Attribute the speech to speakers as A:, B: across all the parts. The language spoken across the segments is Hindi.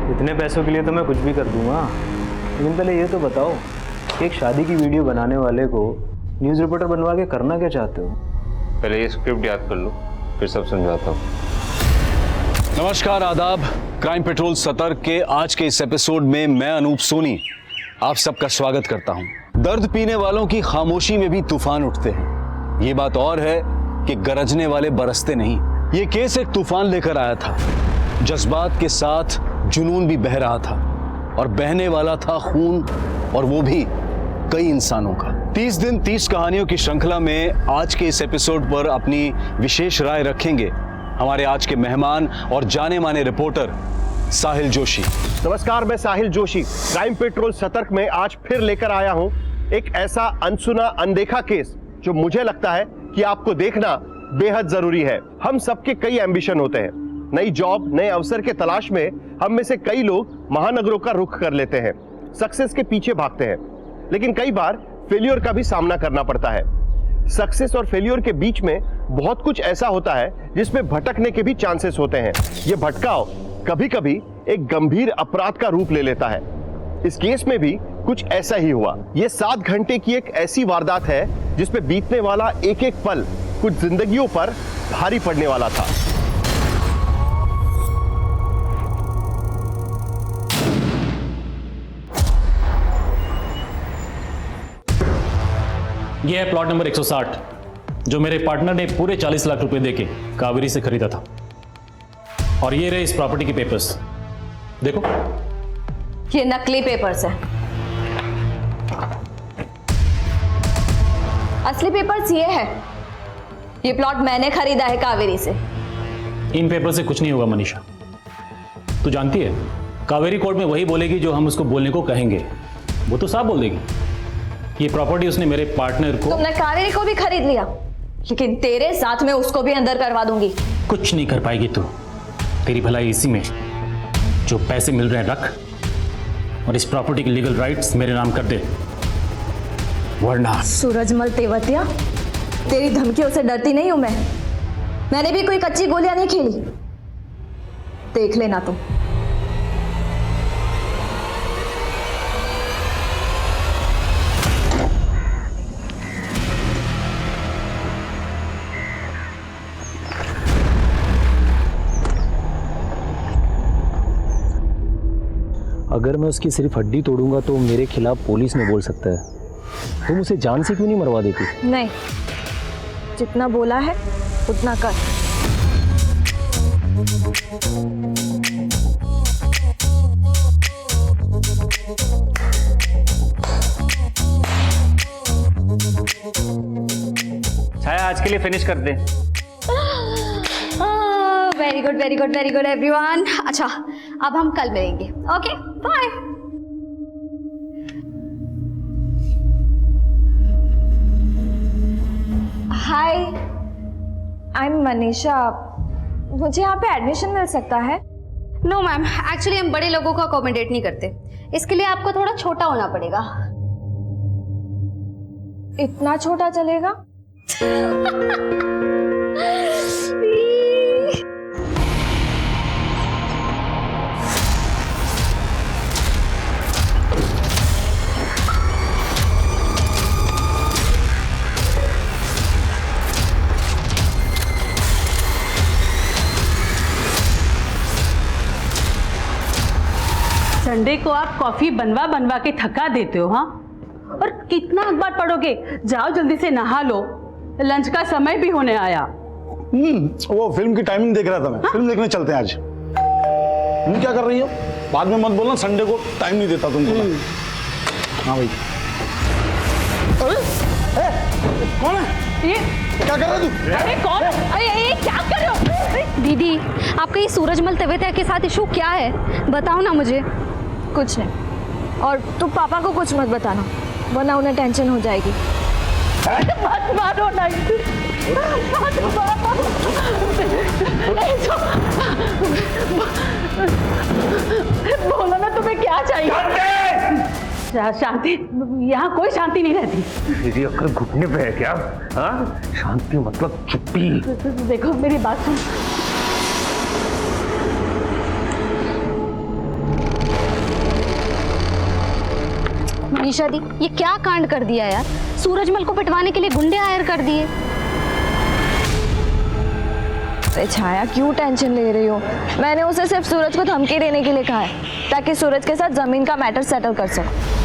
A: इतने पैसों के लिए तो मैं कुछ भी कर दूंगा, लेकिन पहले ये तो बताओ कि एक शादी की वीडियो बनाने वाले को न्यूज़ रिपोर्टर बनवा के करना क्या चाहते हो?
B: पहले ये स्क्रिप्ट याद कर लो, फिर सब समझाता हूँ।
C: नमस्कार, आदाब। क्राइम पेट्रोल सतर्क के आज के इस एपिसोड में मैं अनूप सोनी आप सबका स्वागत करता हूं। दर्द पीने वालों की खामोशी में भी तूफान उठते हैं। ये बात और है कि गरजने वाले बरसते नहीं। ये केस एक तूफान लेकर आया था। जज्बात के साथ जुनून भी बह रहा था और बहने वाला था खून, और वो भी कई इंसानों का। 30 दिन 30 कहानियों की श्रृंखला में आज के इस एपिसोड पर अपनी विशेष राय रखेंगे हमारे आज के मेहमान और जाने माने रिपोर्टर साहिल जोशी।
D: नमस्कार, मैं साहिल जोशी क्राइम पेट्रोल सतर्क में आज फिर लेकर आया हूं एक ऐसा अनसुना अनदेखा केस जो मुझे लगता है कि आपको देखना बेहद जरूरी है। हम सबके कई एम्बिशन होते हैं, नई जॉब, नए अवसर के तलाश में हम में से कई लोग महानगरों का रुख कर लेते हैं, सक्सेस के पीछे भागते हैं, लेकिन कई बार फेल्योर का भी सामना करना पड़ता है। सक्सेस और फेल्योर के बीच में बहुत कुछ ऐसा होता है जिसमें भटकने के भी चांसेस होते हैं। यह भटकाव कभी कभी एक गंभीर अपराध का रूप ले लेता है। इस केस में भी कुछ ऐसा ही हुआ। यह 7 घंटे की एक ऐसी वारदात है जिसमें बीतने वाला एक एक पल कुछ जिंदगियों पर भारी पड़ने वाला था।
E: यह है प्लॉट नंबर 160 जो मेरे पार्टनर ने पूरे 40 लाख रुपए देके कावेरी से खरीदा था। और ये रहे इस प्रॉपर्टी के पेपर्स, देखो।
F: ये नकली पेपर्स है, असली पेपर्स ये है। ये प्लॉट मैंने खरीदा है कावेरी से।
E: इन पेपर से कुछ नहीं होगा मनीषा। तू जानती है कावेरी कोर्ट में वही बोलेगी जो हम उसको बोलने को कहेंगे। वो तो साफ बोल देगी। ये प्रॉपर्टी उसने मेरे पार्टनर को।
F: तुमने कावेरी को भी खरीद लिया, लेकिन तेरे साथ में उसको भी अंदर करवा दूंगी।
E: कुछ नहीं कर पाएगी तू। तेरी भलाई इसी में, जो पैसे मिल रहे हैं रख, और इस प्रॉपर्टी के लीगल राइट्स मेरे नाम कर दे, वरना।
F: सूरजमल तेवतिया, तेरी धमकियों से डरती नहीं हूं मैं। मैंने भी कोई कच्ची गोलियां नहीं खेली, देख लेना तुम।
A: अगर मैं उसकी सिर्फ हड्डी तोड़ूंगा तो मेरे खिलाफ पुलिस में बोल सकता है। तुम उसे जान से क्यों नहीं मरवा देती?
F: नहीं, जितना बोला है उतना कर।
A: छाया, आज के लिए फिनिश कर दे।
F: Very good very good very good everyone. अच्छा, अब हम कल मिलेंगे। Okay, bye. Hi, I am Manisha. मुझे यहाँ पे एडमिशन मिल सकता है?
G: नो मैम, एक्चुअली हम बड़े लोगों को अकोमोडेट नहीं करते। इसके लिए आपको थोड़ा छोटा होना पड़ेगा।
F: इतना छोटा चलेगा?
H: संडे को आप कॉफी बनवा बनवा के थका देते हो, हाँ? और कितना अखबार पढ़ोगे? जाओ जल्दी से नहा लो, लंच का समय भी होने आया।
I: वो फिल्म की टाइमिंग देख रहा था मैं। फिल्म देखने चलते हैं आज। तुम क्या कर रही हो? बाद में मत बोलना संडे को टाइम नहीं देता तुमको। हाँ भाई। कौन है
H: ये?
I: क्या कर रहा तू?
H: अरे कौन? अरे क्या कर रहे हो?
G: दीदी, आपका ये सूरजमल तेवतिया के साथ इशू क्या है? बताओ ना मुझे।
F: कुछ नहीं, और तुम पापा को कुछ मत बताना, वरना उन्हें टेंशन हो जाएगी।
H: मत मारो ना, मत मारो। बोलो ना, तुम्हें क्या चाहिए? शांति? यहाँ कोई शांति नहीं रहती।
A: तेरी अक्ल घुटने पे है क्या? हाँ, शांति मतलब चुप्पी।
H: देखो मेरी बात सुन।
G: मनीषा दी, ये क्या कांड कर दिया यार। सूरजमल को पिटवाने के लिए गुंडे हायर कर दिए।
F: अरे छाया, क्यों टेंशन ले रही हो? मैंने उसे सिर्फ सूरज को धमकी देने के लिए कहा है ताकि सूरज के साथ जमीन का मैटर सेटल कर सको।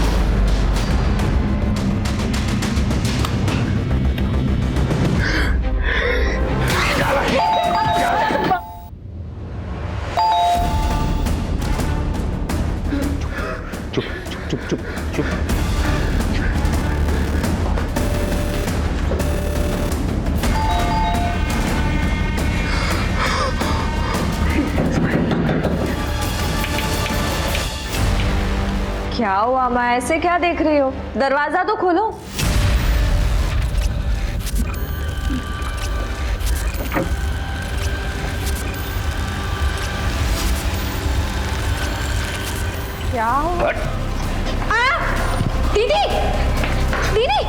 D: चुप चुप चुप चुप।
F: क्या हुआ माँ, ऐसे क्या देख रही हो? दरवाजा तो खोलो। क्या हुआ?
G: दीदी, दीदी,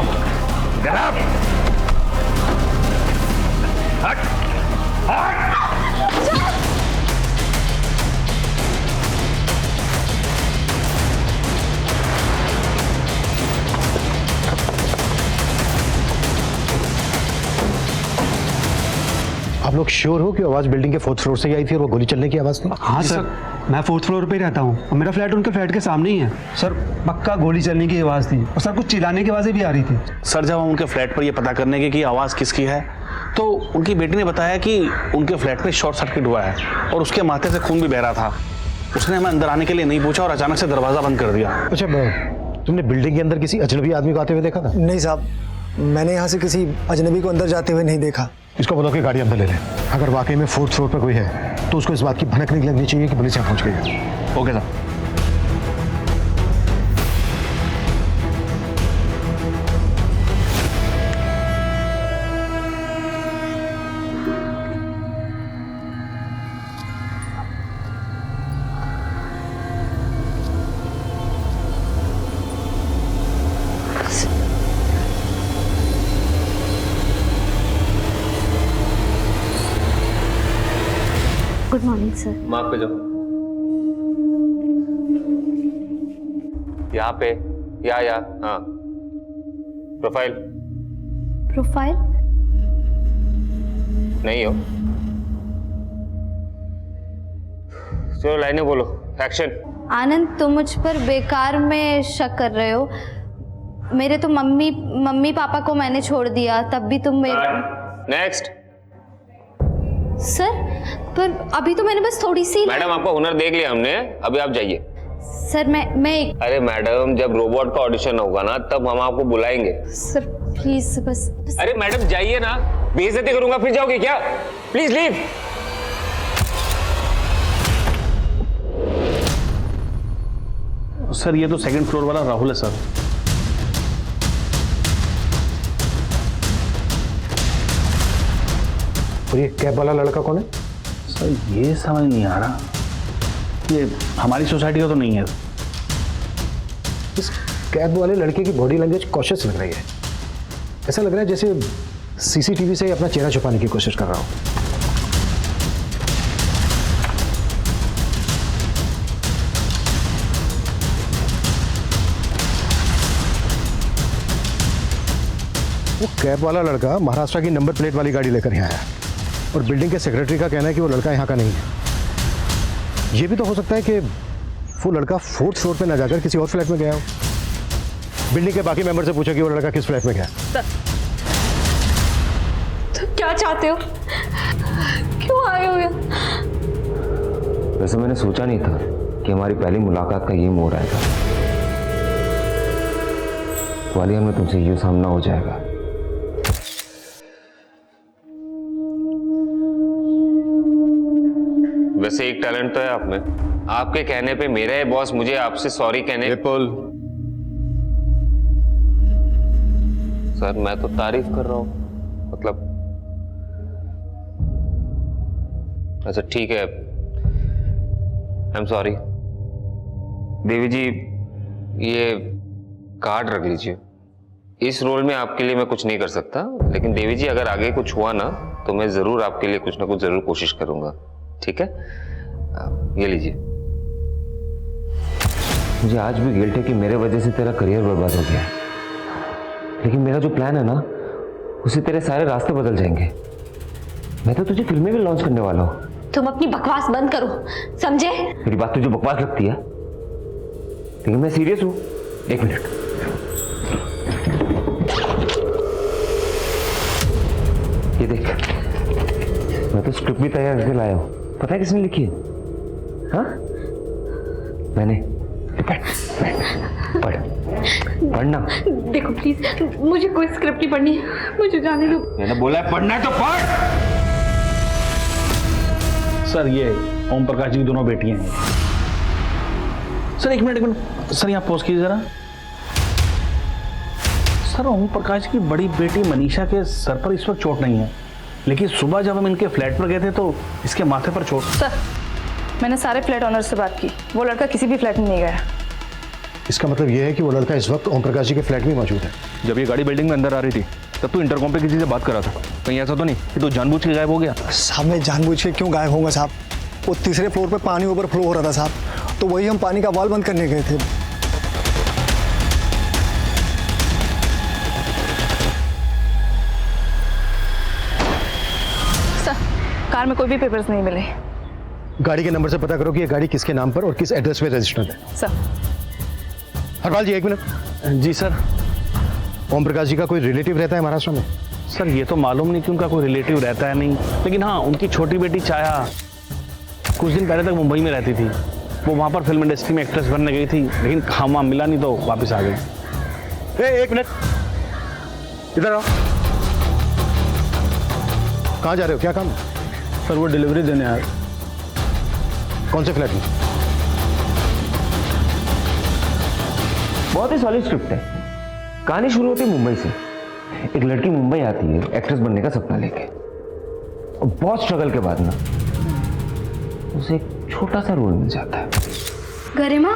J: आप लोग श्योर हो कि आवाज बिल्डिंग के 4th फ्लोर से ही आई थी और वो गोली चलने की आवाज थी?
K: हाँ सर, मैं 4th फ्लोर पे ही रहता हूँ और मेरा फ्लैट उनके फ्लैट के सामने ही है। सर पक्का गोली चलने की आवाज़ थी और सर कुछ चिल्लाने की आवाज़ें भी आ रही थी।
I: सर जब हम उनके फ्लैट पर ये पता करने के कि आवाज़ किसकी है तो उनकी बेटी ने बताया कि उनके फ्लैट में शॉर्ट सर्किट हुआ है और उसके माथे से खून भी बह रहा था। उसने हमें अंदर आने के लिए नहीं पूछा और अचानक से दरवाज़ा बंद कर दिया।
J: अच्छा, तुमने बिल्डिंग के अंदर किसी अजनबी आदमी को आते हुए देखा था?
K: नहीं साहब, मैंने यहाँ से किसी अजनबी को अंदर जाते हुए नहीं देखा।
J: इसको बोलो कि गाड़ी अंदर ले ले। अगर वाकई में 4th फ्लोर पर कोई है तो उसको इस बात की भनक नहीं लगनी चाहिए कि पुलिस यहाँ पहुँच गई है।
I: Okay sir.
G: Good morning sir.
B: माफ पे जाओ। यहाँ पे या हाँ, प्रोफाइल
G: प्रोफाइल
B: नहीं हो। चलो लाइनें बोलो, एक्शन।
G: आनंद, तुम मुझ पर बेकार में शक कर रहे हो। मेरे तो मम्मी पापा को मैंने छोड़ दिया, तब भी तुम मेरे।
B: नेक्स्ट।
G: सर पर अभी तो मैंने बस थोड़ी सी।
B: मैडम आपका हुनर देख लिया हमने, अभी आप जाइए।
G: सर मैं
B: अरे मैडम, जब रोबोट का ऑडिशन होगा ना तब हम आपको बुलाएंगे।
G: सर प्लीज बस।
B: अरे मैडम जाइए ना, बेइज्जती करूंगा फिर जाओगे क्या? Please leave.
I: सर ये तो 2nd फ्लोर वाला राहुल है सर।
J: और ये कैब वाला लड़का कौन है?
I: सर ये समझ नहीं आ रहा, ये हमारी सोसाइटी का तो नहीं है।
J: इस कैब वाले लड़के की बॉडी लैंग्वेज कॉशियस लग रही है। ऐसा लग रहा है जैसे सीसीटीवी से अपना चेहरा छुपाने की कोशिश कर रहा हो। वो कैब वाला लड़का महाराष्ट्र की नंबर प्लेट वाली गाड़ी लेकर यहाँ आया और बिल्डिंग के सेक्रेटरी का कहना है कि वो लड़का यहाँ का नहीं है। ये भी तो हो सकता है कि वो लड़का 4th फ्लोर पे ना जाकर किसी और फ्लैट में गया हो। बिल्डिंग के बाकी मेंबर से पूछो कि वो लड़का किस फ्लैट में गया।
F: तो क्या चाहते हो? क्यों आए हो यहाँ?
B: वैसे मैंने सोचा नहीं था कि हमारी पहली मुलाकात का ये मोड़ आएगा। वालिया, में तुमसे ये सामना हो जाएगा। वैसे एक टैलेंट तो है आप में। आपके कहने पे मेरा ही बॉस मुझे आपसे सॉरी कहने।
C: विपुल,
B: सर मैं तो तारीफ कर रहा हूं, मतलब अच्छा ठीक है, आई एम सॉरी। देवी जी ये कार्ड रख लीजिए। इस रोल में आपके लिए मैं कुछ नहीं कर सकता, लेकिन देवी जी अगर आगे कुछ हुआ ना तो मैं जरूर आपके लिए कुछ ना कुछ जरूर कोशिश करूंगा। ठीक है, ये लीजिए। मुझे आज भी गिल्ट है कि मेरे वजह से तेरा करियर बर्बाद हो गया, लेकिन मेरा जो प्लान है ना, उससे तेरे सारे रास्ते बदल जाएंगे। मैं तो तुझे फिल्में भी लॉन्च करने वाला हूँ।
F: तुम अपनी बकवास बंद करो, समझे?
B: मेरी बात तुझे बकवास लगती है, लेकिन मैं सीरियस हूँ। एक मिनट, ये देख, मैं तो स्क्रिप्ट भी तैयार करके लाया हूँ। पता है किसने लिखी है? हाँ, मैंने। पढ़, पढ़ना।
H: देखो प्लीज, मुझे कोई स्क्रिप्ट नहीं पढ़नी, मुझे जाने दो।
B: मैंने बोला है पढ़ना है तो पढ़।
I: सर ये ओम प्रकाश जी की दोनों बेटियां हैं। सर एक मिनट सर, यहाँ पॉज कीजिए जरा। सर ओम प्रकाश की बड़ी बेटी मनीषा के सर पर इस वक्त चोट नहीं है, लेकिन सुबह जब हम इनके फ्लैट पर गए थे तो इसके माथे पर चोट।
L: सर मैंने सारे फ्लैट ओनर से बात की, वो लड़का किसी भी फ्लैट में नहीं गया।
J: इसका मतलब यह है कि वो लड़का इस वक्त ओम प्रकाश जी के फ्लैट में मौजूद है।
I: जब ये गाड़ी बिल्डिंग में अंदर आ रही थी तब तो इंटरकॉम पे किसी से बात कर रहा था। कहीं ऐसा तो नहीं कि तो जानबूझ के गायब हो गया?
K: साहब मैं जानबूझ के क्यों गायब होऊंगा साहब? वो तीसरे फ्लोर पे पानी ओवरफ्लो हो रहा था साहब, तो वही हम पानी का वाल बंद करने गए थे।
L: सर कार में कोई भी पेपर्स नहीं मिले।
J: गाड़ी के नंबर से पता करो कि ये गाड़ी किसके नाम पर और किस एड्रेस पे रजिस्टर्ड है।
L: सर
J: हरपाल जी एक मिनट।
I: जी सर।
J: ओम प्रकाश जी का कोई रिलेटिव रहता है महाराष्ट्र में?
I: सर ये तो मालूम नहीं कि उनका कोई रिलेटिव रहता है नहीं, लेकिन हाँ उनकी छोटी बेटी छाया कुछ दिन पहले तक मुंबई में रहती थी। वो वहाँ पर फिल्म इंडस्ट्री में एक्ट्रेस बनने गई थी, लेकिन काम वहाँ मिला नहीं तो वापस आ गई।
J: एक मिनट, इधर आओ। कहाँ जा रहे हो, क्या काम?
I: सर वो डिलीवरी देने आए।
J: कौन से फ्लैट में?
B: बहुत ही सॉलिड स्क्रिप्ट है। कहानी शुरू होती है मुंबई से। एक लड़की मुंबई आती है एक्ट्रेस बनने का सपना लेके, और बहुत स्ट्रगल के बाद ना उसे एक छोटा सा रोल मिल जाता है।
G: गरिमा,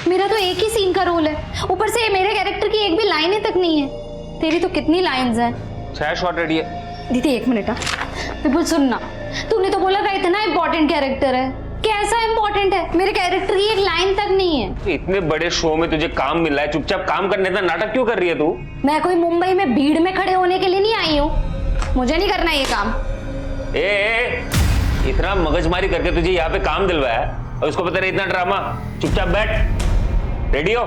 G: मेरा तो एक ही सीन का रोल है, ऊपर से मेरे कैरेक्टर की एक भी लाइन तक नहीं है। तेरी तो कितनी लाइंस हैं?
B: 6 शॉट रेडी है।
G: दीदी एक मिनट, विपुल सुनना, तूने तो बोला था इतना इम्पोर्टेंट कैरेक्टर है। कैसा इम्पोर्टेंट है? मेरे कैरेक्टर की एक लाइन तक नहीं है।
B: इतने बड़े शो में तुझे काम मिला है, चुपचाप काम करने का नाटक क्यों कर रही है तू?
G: मैं कोई मुंबई में भीड़ में खड़े होने के लिए नहीं आई हूँ, मुझे नहीं करना ये काम।
B: इतना मगजमारी करके तुझे यहाँ पे काम दिलवाया है और उसको बता रहे इतना ड्रामा? चुपचाप बैठ, रेडी हो।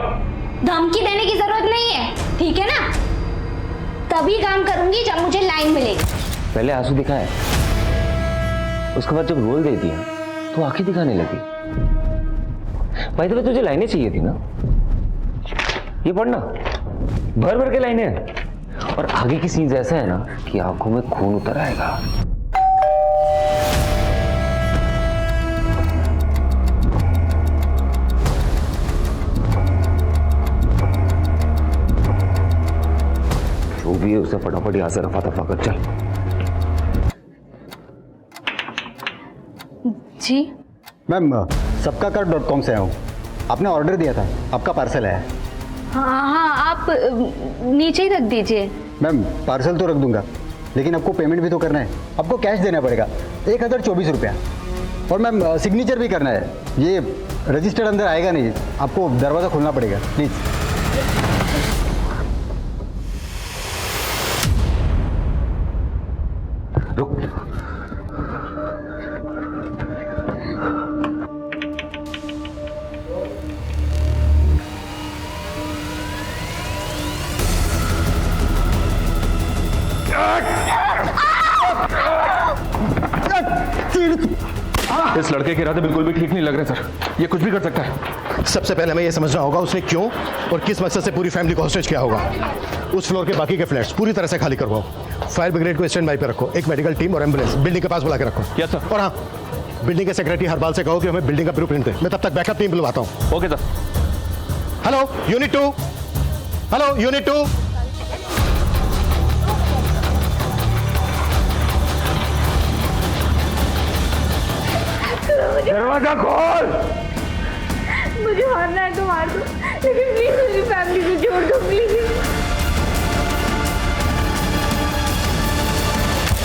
G: धमकी देने की जरूरत नहीं है, ठीक है ना? तभी काम करूंगी जब मुझे लाइन मिलेगी।
B: पहले आंसू दिखाया, उसके बाद जब रोल दे दिया तो आंखें दिखाने लगी। भाई तो तुझे लाइनें चाहिए थी ना, ये पढ़ना, भर भर के लाइनें हैं, और आगे की सीन्स ऐसा है ना कि आंखों में खून उतर आएगा। जो भी है उसे फटाफट यहां से रफा दफा कर। चल।
G: जी
K: मैम सबकाकार.com से आया हूँ, आपने ऑर्डर दिया था, आपका पार्सल है।
G: हाँ, आप नीचे ही रख दीजिए।
K: मैम पार्सल तो रख दूंगा, लेकिन आपको पेमेंट भी तो करना है, आपको कैश देना पड़ेगा 1024 रुपया। और मैम सिग्नेचर भी करना है, ये रजिस्टर्ड अंदर आएगा नहीं, आपको दरवाज़ा खोलना पड़ेगा प्लीज़।
B: रुक,
I: इस लड़के के इरादे बिल्कुल भी ठीक नहीं लग रहे सर, ये कुछ भी कर सकता है।
J: सबसे पहले हमें यह समझना होगा उसने क्यों और किस मकसद से पूरी फैमिली को हॉस्टेज किया होगा। उस फ्लोर के बाकी के फ्लैट्स पूरी तरह से खाली करवाओ, फायर ब्रिगेड को स्टैंड बाई पे रखो, एक मेडिकल टीम और एम्बुलेंस बिल्डिंग के पास बुला के रखो।
I: Yes sir.
J: और हाँ, बिल्डिंग के सेक्रेटरी हरपाल से कहो कि हमें बिल्डिंग का ब्लूप्रिंट दे, मैं तब तक बैकअप टीम बुलवाता हूँ।
I: Okay sir.
J: Hello unit 2, hello unit 2।
B: दरवाजा खोल।
L: मुझे मारना है तो मार दो, लेकिन प्लीज मेरी फैमिली को छोड़ दो प्लीज।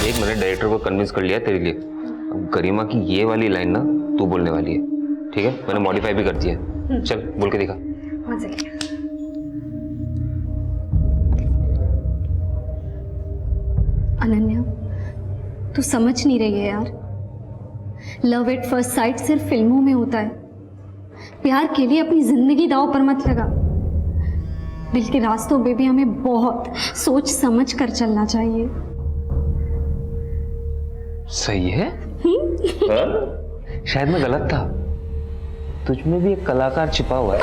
B: एक मिनट, डायरेक्टर को कन्विंस कर लिया तेरे लिए। अब गरिमा की ये वाली लाइन ना तू बोलने वाली है, ठीक है? मैंने मॉडिफाई भी कर दिया है। चल बोल के दिखा।
F: 1 सेकेंड।
G: अनन्या, तू समझ नहीं रही है यार। लव एट फर्स्ट साइट सिर्फ फिल्मों में होता है। प्यार के लिए अपनी जिंदगी दांव पर मत लगा। दिल के रास्तों पे भी हमें बहुत सोच समझ कर चलना चाहिए।
B: सही है। शायद मैं गलत था। तुझ में भी एक कलाकार छिपा हुआ है।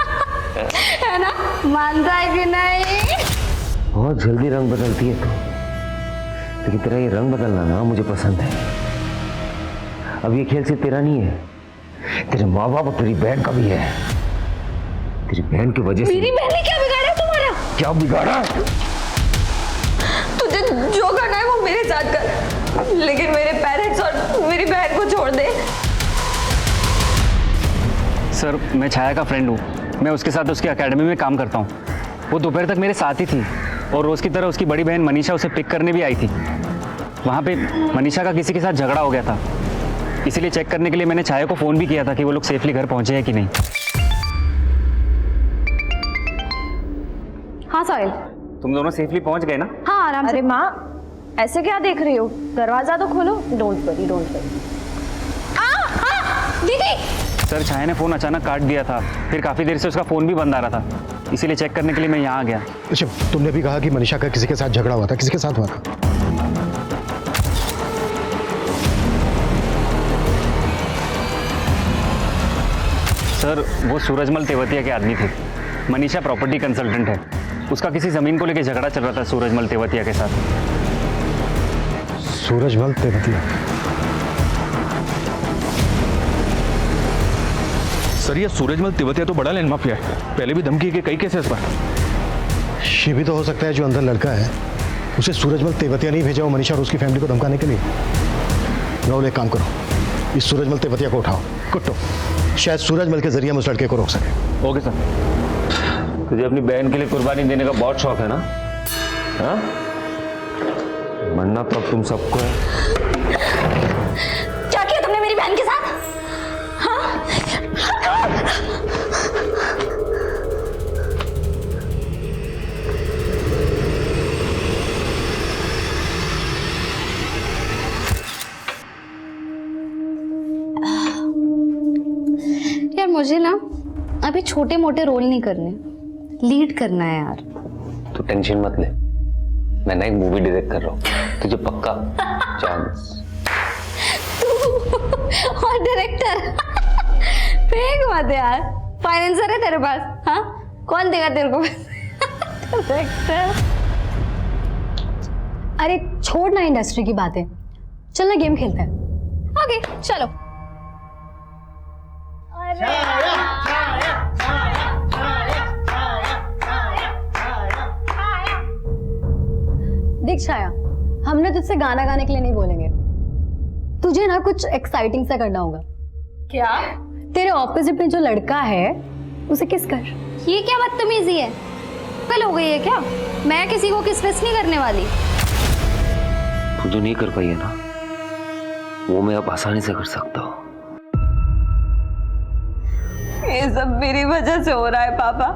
G: है ना? मानता है कि नहीं?
B: बहुत जल्दी रंग बदलती है तू, लेकिन तेरा ये रंग बदलना ना मुझे पसंद है। अब ये खेल सिर्फ तेरा नहीं है, तेरे माँ बाप और तेरी बहन का भी है। तेरी बहन की वजह से।
G: मेरी बहन ने क्या बिगाड़ा तुम्हारा?
B: क्या बिगाड़ा?
F: तुझे जो करना है वो मेरे साथ कर, लेकिन मेरे पेरेंट्स और मेरी बहन को छोड़ दे।
C: सर, मैं छाया का फ्रेंड हूँ। मैं उसके साथ उसकी एकेडमी में काम करता हूँ। वो दोपहर तक मेरे साथ ही थी और रोज़ की तरह उसकी बड़ी बहन मनीषा उसे पिक करने भी आई थी। वहाँ पे मनीषा का किसी के साथ झगड़ा हो गया था, इसीलिए चेक करने के लिए मैंने छाया को फ़ोन भी किया था कि वो लोग सेफली घर पहुँचे हैं कि नहीं।
F: हाँ साहिल,
C: तुम दोनों सेफली पहुँच गए ना?
F: हाँ आराम से। अरे माँ, ऐसे क्या देख रही हो? दरवाजा तो खोलो। Don't worry, don't worry.
G: दीदी!
C: सर, छाया ने फ़ोन अचानक काट दिया था, फिर काफ़ी देर से उसका फ़ोन भी बंद आ रहा था, इसीलिए चेक करने के लिए मैं यहाँ आ गया।
J: अच्छा, तुमने भी कहा कि मनीषा का किसी के साथ झगड़ा हुआ था, किसी के साथ हुआ था?
C: सर, वो सूरजमल तेवतिया के आदमी थे। मनीषा प्रॉपर्टी कंसल्टेंट है। उसका किसी ज़मीन को लेकर झगड़ा चल रहा था सूरजमल तेवतिया के साथ।
J: सूरजमल तेवतिया?
I: सर, ये सूरजमल तेवतिया तो बड़ा लैंड माफिया है। पहले भी धमकी के कई केसेस पर।
J: ये भी तो हो सकता है जो अंदर लड़का है उसे सूरजमल तेवतिया नहीं भेजा हो मनीषा और उसकी फैमिली को धमकाने के लिए। राहुल, एक काम करो, इस सूरजमल तेवतिया को उठाओ, कुट्टो। शायद सूरजमल के जरिए हम उस लड़के को रोक सके।
B: Okay sir. तुझे अपनी बहन के लिए कुर्बानी देने का बहुत शौक है ना? हाँ? मरना तो अब तुम सबको है।
F: क्या किया तुमने मेरी बहन के साथ?
G: यार मुझे ना अभी छोटे मोटे रोल नहीं करने, लीड करना है यार।
B: तू टेंशन मत ले, मैं ना एक मूवी डायरेक्ट कर रहा हूँ, तुझे पक्का चांस।
G: और डायरेक्टर? फेंक मत यार, फाइनेंसर है तेरे पास? हाँ, कौन देगा तेरे को डायरेक्टर?
F: अरे छोड़ ना इंडस्ट्री की बातें, चल ना गेम खेलते हैं।
G: ओके चलो।
F: देख छाया, हमने तुझसे गाना गाने के लिए नहीं बोलेंगे। तुझे ना कुछ एक्साइटिंग सा करना होगा। क्या? तेरे ऑपोजिट में जो लड़का है उसे किस कर।
G: ये क्या बदतमीजी है? कल हो गई है क्या? मैं किसी को किस विस नहीं करने वाली।
B: तू जो नहीं कर पाई है ना, वो मैं अब आसानी से कर सकता हूँ।
F: ये सब मेरी वजह से हो रहा है पापा,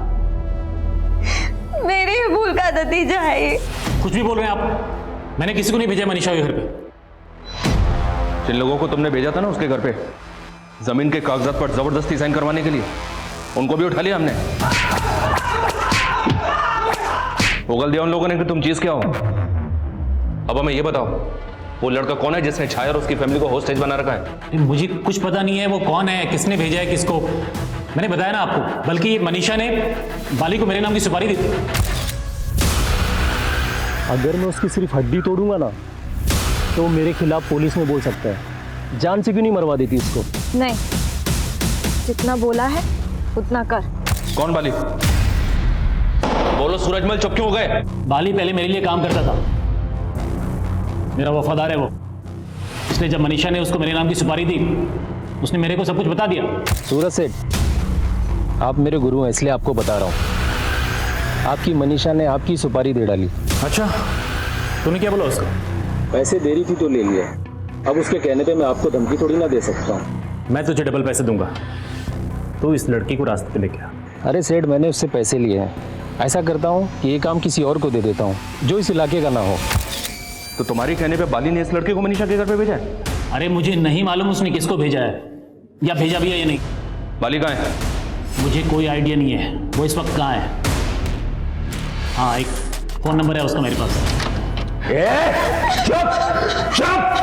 F: मेरी ही भूल का नतीजा है ये।
E: कुछ भी बोल रहे हैं आप? मैंने किसी को नहीं भेजा मनीषा के घर पे।
I: जिन लोगों को तुमने भेजा था ना उसके घर पे जमीन के कागजात पर जबरदस्ती साइन करवाने के लिए, उनको भी उठा लिया हमने। उगल दिया उन लोगों ने कि तुम चीज क्या हो। अब हमें ये बताओ, वो लड़का कौन है जिसने छाया और उसकी फैमिली को होस्टेज बना रखा है?
E: मुझे कुछ पता नहीं है वो कौन है, किसने भेजा है किसको। मैंने बताया ना आपको, बल्कि ये मनीषा ने बाली को मेरे नाम की सुपारी दी थी।
A: अगर मैं उसकी सिर्फ हड्डी तोड़ूंगा ना तो वो मेरे खिलाफ पुलिस में बोल सकता है। जान से क्यों नहीं मरवा देती इसको?
F: नहीं, जितना बोला है उतना कर।
I: कौन बाली? बोलो सूरजमल, चुप क्यों हो गए?
E: बाली पहले मेरे लिए काम करता था, मेरा वफादार है वो। इसलिए जब मनीषा ने उसको मेरे नाम की सुपारी दी, उसने मेरे को सब कुछ बता दिया।
A: सूरज सेठ, आप मेरे गुरु हैं इसलिए आपको बता रहा हूँ। आपकी मनीषा ने आपकी सुपारी दे डाली।
E: अच्छा, तूने क्या बोला उसको?
A: पैसे दे रही थी तो ले लिया, अब उसके कहने पे मैं आपको धमकी थोड़ी ना दे सकता हूँ।
E: मैं तुझे डबल पैसे दूंगा, तू इस लड़की को रास्ते पे लेके आ।
M: अरे सेठ, मैंने उससे पैसे लिए हैं। ऐसा करता हूँ कि ये काम किसी और को दे देता हूँ जो इस इलाके का ना हो।
I: तो तुम्हारे कहने पे बाली ने इस लड़के को मनीषा के घर पे भेजा है?
E: अरे मुझे नहीं मालूम उसने किसको भेजा है या भेजा भी है या नहीं।
I: बाली कहाँ है?
E: मुझे कोई आइडिया नहीं है वो इस वक्त कहाँ है। हाँ, एक फ़ोन नंबर है उसका मेरे पास।
I: चुप चुप।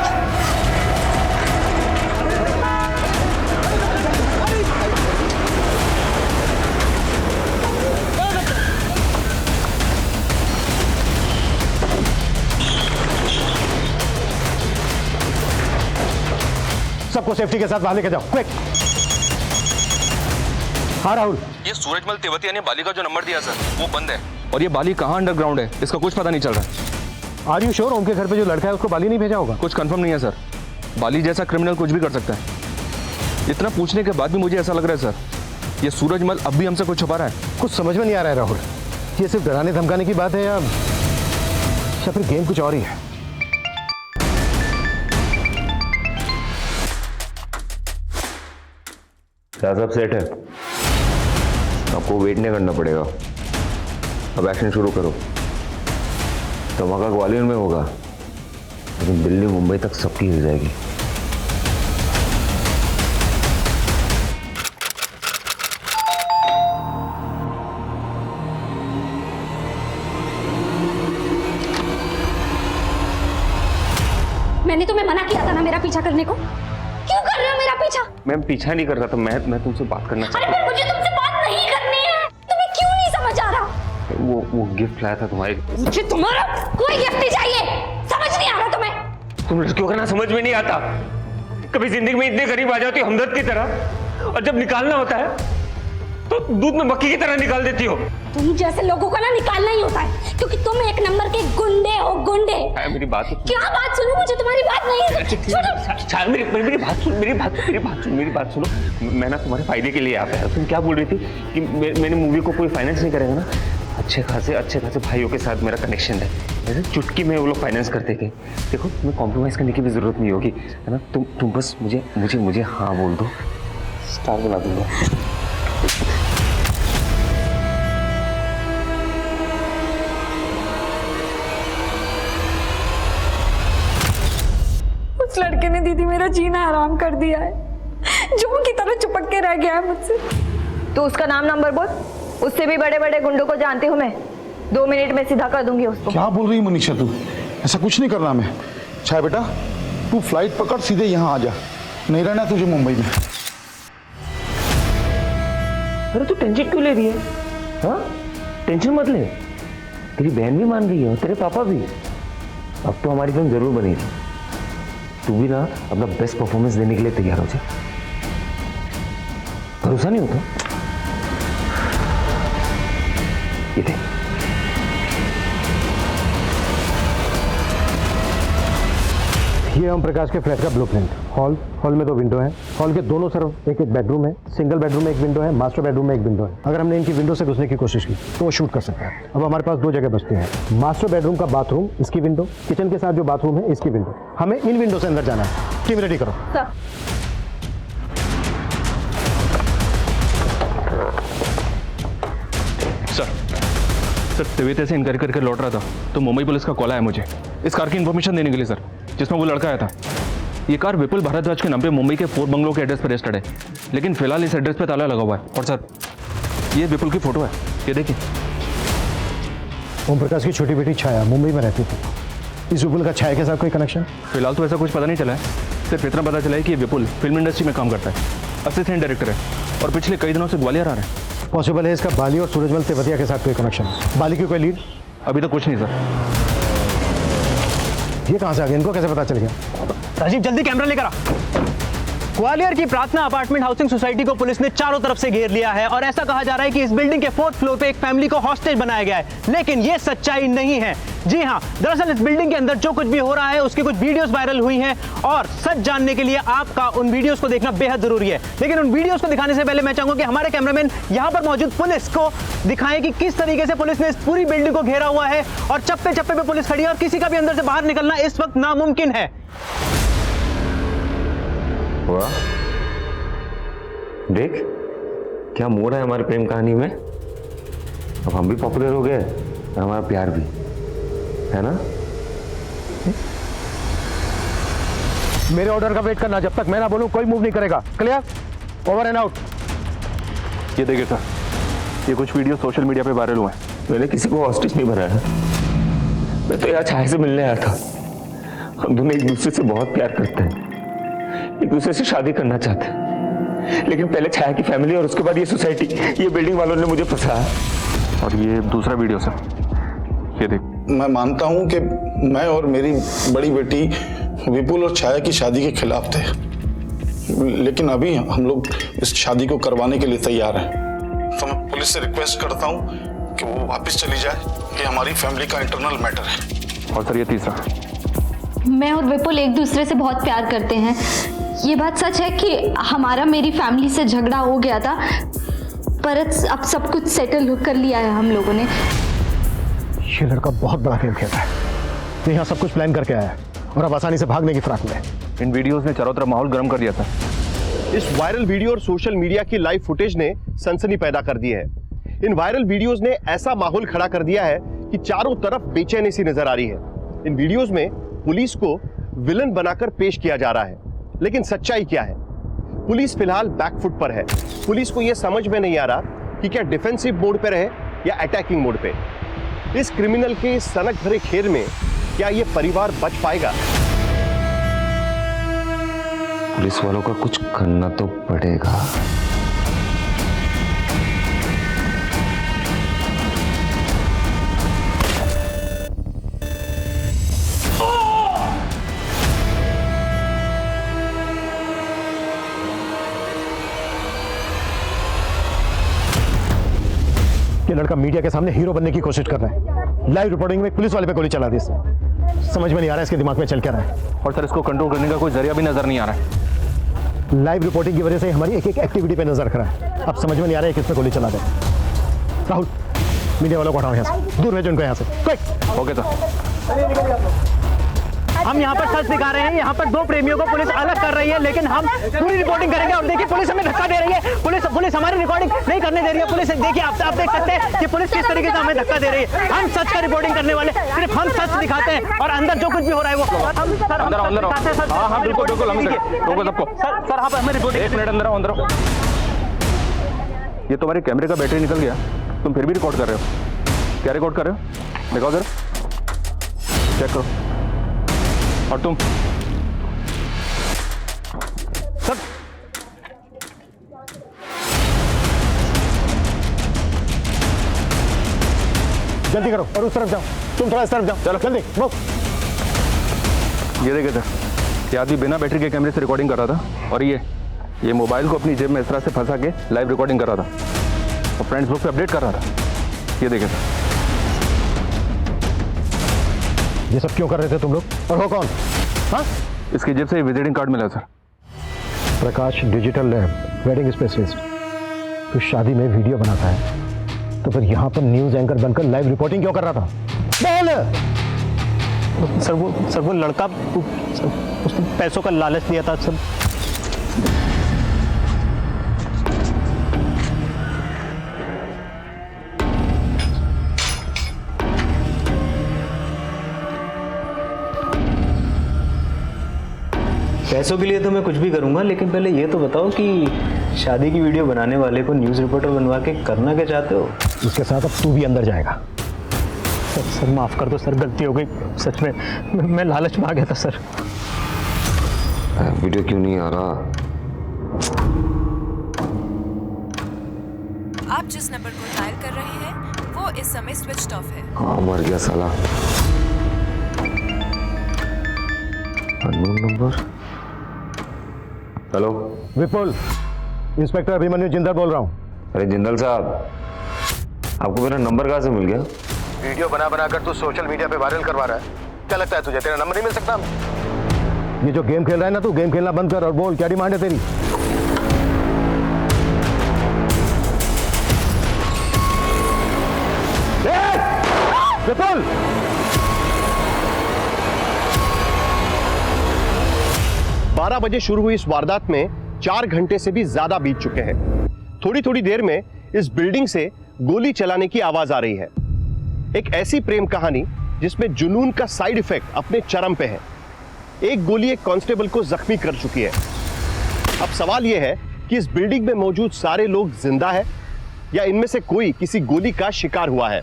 J: सबको सेफ्टी के साथ बाहर लेके जाओ, क्विक। हाँ राहुल,
I: ये सूरजमल तेवतिया ने बाली का जो नंबर दिया सर वो बंद है, और ये बाली कहाँ अंडरग्राउंड है इसका कुछ पता नहीं चल रहा।
J: आर यू श्योर ओम के घर पे जो लड़का है उसको बाली नहीं भेजा होगा?
I: कुछ कंफर्म नहीं है सर। बाली जैसा क्रिमिनल कुछ भी कर सकता है। इतना पूछने के बाद भी मुझे ऐसा लग रहा है सर ये सूरजमल अब भी हमसे कुछ छुपा रहा है।
J: कुछ समझ में नहीं आ रहा है राहुल, ये सिर्फ डराने धमकाने की बात है या फिर गेम कुछ और ही है?
B: सब सेट है, आपको वेट नहीं करना पड़ेगा। अब एक्शन शुरू करो। धमाका ग्वालियर में होगा लेकिन दिल्ली मुंबई तक सबकी हिल जाएगी।
G: मैंने तुम्हें मना किया था ना मेरा पीछा करने को, क्यों कर रहे हो मेरा पीछा?
B: मैं पीछा नहीं कर रहा था, मैं तुमसे बात करना चाहता
G: अरे मुझे तुमसे बात नहीं करनी है, तुम्हें क्यों नहीं समझ आ रहा?
B: वो गिफ्ट लाया था तुम्हारे।
G: मुझे तुम्हारा कोई गिफ्ट नहीं चाहिए, समझ नहीं आ रहा तुम्हें?
B: तुम लड़कियों का ना समझ में नहीं आता। कभी जिंदगी में इतने करीब आ जाती हो हमदर्द की तरह, और जब निकालना होता है तो दूध में मक्खी की तरह निकाल देती हो।
G: तुम जैसे लोगों को ना निकालना ही होता है, क्योंकि तुम एक नंबर के गुंडे हो, गुंडे।
B: मेरी बात
G: क्या बात सुनो? मुझे तुम्हारी बात नहीं
B: सुनो। मेरी बात सुनो। मैं ना तुम्हारे फायदे के लिए यहाँ पे आया। तुम क्या बोल रही थी कि मेरी मूवी को कोई फाइनेंस नहीं करेगा ना? अच्छे खासे भाइयों के साथ मेरा कनेक्शन है, जैसे चुटकी में वो लोग फाइनेंस करते थे। देखो तुम्हें कॉम्प्रोमाइज करने की भी जरूरत नहीं होगी, है ना? तुम बस मुझे हाँ बोल दो, स्टार बना दूंगा।
L: उस लड़के ने दीदी मेरा जीना हराम कर दिया है, जों की तरह चिपक के रह गया है मुझसे।
N: तो उसका नाम नंबर बोल, उससे भी बड़े बड़े गुंडों को जानती हूँ मैं। 2 मिनट में सीधा कर दूंगी उसको।
O: क्या बोल रही है मनीषा तू? ऐसा कुछ नहीं करना मैं। छाया बेटा तू फ्लाइट पकड़ सीधे यहाँ आ जा, नहीं रहना तुझे मुंबई में।
B: अरे तू टेंशन क्यों ले रही है? हाँ, टेंशन मत ले। तेरी बहन भी मान रही है और तेरे पापा भी। अब तो हमारी फिल्म जरूर बनेगी। तू भी ना अपना बेस्ट परफॉर्मेंस देने के लिए तैयार हो जा। भरोसा नहीं होता? ये देख,
J: ये ओम प्रकाश के फ्लैट का ब्लूप्रिंट। हॉल में 2 विंडो हैं। हॉल के दोनों तरफ एक बेडरूम है। सिंगल बेडरूम में 1 विंडो है, मास्टर बेडरूम में 1 विंडो है। अगर हमने इनकी विंडो से घुसने की कोशिश की तो वो शूट कर सकता है। अब हमारे पास 2 जगह बचती हैं। मास्टर बेडरूम का बाथरूम, इसकी विंडो, किचन के साथ जो बाथरूम है इसकी विंडो। हमें इन विंडो से अंदर जाना है। टीम रेडी करो।
I: सर तेवतिया से इंक्वायरी करके लौट रहा था तो मुंबई पुलिस का कॉल आया मुझे इस कार की इन्फॉर्मेशन देने के लिए सर, जिसमें वो लड़का आया था। ये कार विपुल भारद्वाज के नाम पे मुंबई के 4 बंगलों के एड्रेस पर रजिस्टर्ड है, लेकिन फिलहाल इस एड्रेस पे ताला लगा हुआ है। और सर ये विपुल की फोटो है, ये देखिए।
J: ओम प्रकाश की छोटी बेटी छाया मुंबई में रहती थी। इस विपुल का छाया के साथ कोई कनेक्शन?
I: फिलहाल तो ऐसा कुछ पता नहीं चला है, सिर्फ इतना पता चला है कि ये विपुल फिल्म इंडस्ट्री में काम करता है, असिस्टेंट डायरेक्टर है और पिछले कई दिनों से ग्वालियर आ रहा है।
J: पॉसिबल है इसका बाली और सूरजमल तेवतिया के साथ कोई कनेक्शन? बाली की कोई लीड?
I: अभी तो कुछ नहीं सर।
J: ये कहाँ से आ गया? इनको कैसे पता चल गया?
P: राजीव जल्दी कैमरा लेकर आ। ग्वालियर की प्रार्थना अपार्टमेंट हाउसिंग सोसाइटी को पुलिस ने चारों तरफ से घेर लिया है और ऐसा कहा जा रहा है कि इस बिल्डिंग के 4th फ्लोर पे एक फैमिली को हॉस्टेज बनाया गया है, लेकिन ये सच्चाई नहीं है। जी हाँ, दरअसल इस बिल्डिंग के अंदर जो कुछ भी हो रहा है उसकी कुछ वीडियोस वायरल हुई हैं और सच जानने के लिए आपका उन वीडियोस को देखना बेहद जरूरी है। लेकिन उन वीडियोस को दिखाने से पहले मैं चाहूंगा कि हमारे कैमरामैन यहाँ पर मौजूद पुलिस को दिखाएं कि किस तरीके से पुलिस ने इस पूरी बिल्डिंग को घेरा हुआ है और चप्पे चप्पे पे पुलिस खड़ी है और किसी का भी अंदर से बाहर निकलना इस वक्त नामुमकिन है।
B: देख, क्या मोड़ है हमारी प्रेम कहानी में? अब हम भी पॉपुलर हो गए और हमारा प्यार भी, है ना?
J: मेरे ऑर्डर का वेट करना, जब तक मैं ना बोलूं कोई मूव नहीं करेगा। क्लियर? Over and out.
D: ये देखिए सर, ये कुछ वीडियो सोशल मीडिया पे वायरल हुए हैं।
B: मैंने किसी को हॉस्टेज नहीं बनाया, मैं तो यहाँ छाया से मिलने आया था। हम दोनों एक दूसरे से बहुत प्यार करते हैं, एक दूसरे से शादी करना चाहते हैं, लेकिन पहले छाया की फैमिली और उसके बाद ये सोसाइटी, ये बिल्डिंग वालों ने मुझे फंसाया।
D: और ये दूसरा वीडियो सर, ये देख।
O: मैं मानता हूं कि मैं और मेरी बड़ी बेटी विपुल और छाया की शादी के खिलाफ थे, लेकिन अभी हम लोग इस शादी को करवाने के लिए तैयार हैं। तो मैं पुलिस से रिक्वेस्ट करता हूं कि वो वापस चली जाए, कि हमारी फैमिली का इंटरनल मैटर है।
D: और सर ये तीसरा,
G: मैं और विपुल एक दूसरे से बहुत प्यार करते हैं। ये बात सच है कि हमारा मेरी फैमिली से झगड़ा हो गया था, पर अब सब कुछ सेटल कर लिया है हम लोगों ने।
J: ये लड़का बहुत बड़ा गेम खेलता है, ये यहाँ सब कुछ प्लान करके आया है और अब आसानी से भागने की फिराक में।
D: इन वीडियोस ने चारों तरफ माहौल गर्म कर दिया था। इस वायरल वीडियो और सोशल मीडिया की लाइव फुटेज ने सनसनी पैदा कर दी है। इन वायरल वीडियोस ने ऐसा माहौल खड़ा कर दिया है कि चारों तरफ बेचैनी सी नजर आ रही है। इन वीडियोस में पुलिस को विलन बनाकर पेश किया जा रहा है, लेकिन सच्चाई क्या है? पुलिस फिलहाल बैकफुट पर है। पुलिस को यह समझ में नहीं आ रहा कि क्या डिफेंसिव मोड पे रहे या अटैकिंग मोड पे। इस क्रिमिनल के सनक भरे खेल में क्या यह परिवार बच पाएगा?
B: पुलिस वालों का कुछ करना तो पड़ेगा।
J: ये लड़का मीडिया के सामने हीरो बनने की कोशिश कर रहा है। लाइव रिपोर्टिंग में पुलिस वाले पे गोली चला दी इसने। समझ में नहीं आ रहा है इसके दिमाग में चल क्या रहा है।
D: और सर इसको कंट्रोल करने का कोई जरिया भी नजर नहीं आ रहा है।
J: लाइव रिपोर्टिंग की वजह से हमारी एक एक एक्टिविटी पे नजर रखा है। अब समझ में नहीं आ रहा है किस पे गोली चला दे। राहुल, मीडिया वालों को हटाओ यहाँ से, दूर भेजो इनको यहाँ से। क्विक।
D: Okay sir.
P: हम यहाँ पर सच दिखा रहे हैं। यहाँ पर दो प्रेमियों को पुलिस अलग कर रही है, लेकिन हम पूरी रिपोर्टिंग करेंगे। और देखिए पुलिस हमें धक्का दे रही है। पुलिस हमारी रिकॉर्डिंग नहीं करने दे रही है। पुलिस देखिए, आप देख सकते हैं कि पुलिस किस तरीके से हमें धक्का दे रही है। हम सच का रिपोर्टिंग करने वाले, सिर्फ हम सच दिखाते हैं और अंदर जो कुछ भी हो रहा है वो हम सर
D: अंदर हाँ बिल्कुल बिल्कुल रोको सबको।
P: सर आप हमें रिपोर्टिंग।
D: एक मिनट, अंदर आओ। ये तुम्हारे कैमरे का बैटरी निकल गया, तुम फिर भी रिकॉर्ड कर रहे हो। क्या रिकॉर्ड कर रहे हो? दिखाओ जरा, चेक करो। और तुम सर,
J: जल्दी करो और उस तरफ जाओ। तुम थोड़ा इस तरफ जाओ। चलो जल्दी।
D: ये देखे सर, ये आदमी बिना बैटरी के कैमरे से रिकॉर्डिंग कर रहा था और ये मोबाइल को अपनी जेब में इस तरह से फंसा के लाइव रिकॉर्डिंग कर रहा था और फ्रेंड्स बुक पे अपडेट कर रहा था। ये देखे सर।
J: ये सब क्यों कर रहे थे तुम लोग? और हो कौन? हाँ?
D: इसकी जेब से विजिटिंग कार्ड मिला सर।
J: प्रकाश डिजिटल लैब, वेडिंग स्पेशलिस्ट। तो शादी में वीडियो बनाता है, तो फिर यहाँ पर न्यूज एंकर बनकर लाइव रिपोर्टिंग क्यों कर रहा था? बोल।
P: सर वो लड़का, उसने पैसों का लालच दिया था सर।
A: पैसों के लिए तो मैं कुछ भी करूंगा, लेकिन पहले ये तो बताओ कि शादी की वीडियो बनाने वाले को न्यूज़ रिपोर्टर बनवा के करना क्या चाहते हो?
J: उसके साथ अब तू भी अंदर जाएगा।
P: सर माफ कर दो सर, गलती हो गई सच में। मैं लालच में आ गया था सर।
B: वीडियो क्यों नहीं आ रहा?
Q: आप जिस नंबर को डायल कर रहे हैं वो इस समय स्विच्ड ऑफ है।
B: हाँ, मर गया साला। Unknown number. हेलो
J: विपुल, इंस्पेक्टर अभिमन्यु जिंदल बोल रहा हूँ।
B: अरे जिंदल साहब, आपको मेरा नंबर कहाँ से मिल गया?
J: वीडियो बना कर तू सोशल मीडिया पे वायरल करवा रहा है। क्या लगता है तुझे तेरा नंबर नहीं मिल सकता? ये जो गेम खेल रहा है ना, तू गेम खेलना बंद कर और बोल क्या डिमांड है तेरी? विपुल,
D: 12 बजे शुरू हुई इस वारदात में 4 घंटे से भी ज्यादा बीत चुके हैं। थोड़ी थोड़ी देर में इस बिल्डिंग से गोली चलाने की आवाज आ रही है। एक ऐसी प्रेम कहानी जिसमें जुनून का साइड इफेक्ट अपने चरम पे है। एक गोली एक कांस्टेबल को जख्मी कर चुकी है। अब सवाल यह है कि इस बिल्डिंग में मौजूद सारे लोग जिंदा है या इनमें से कोई किसी गोली का शिकार हुआ है।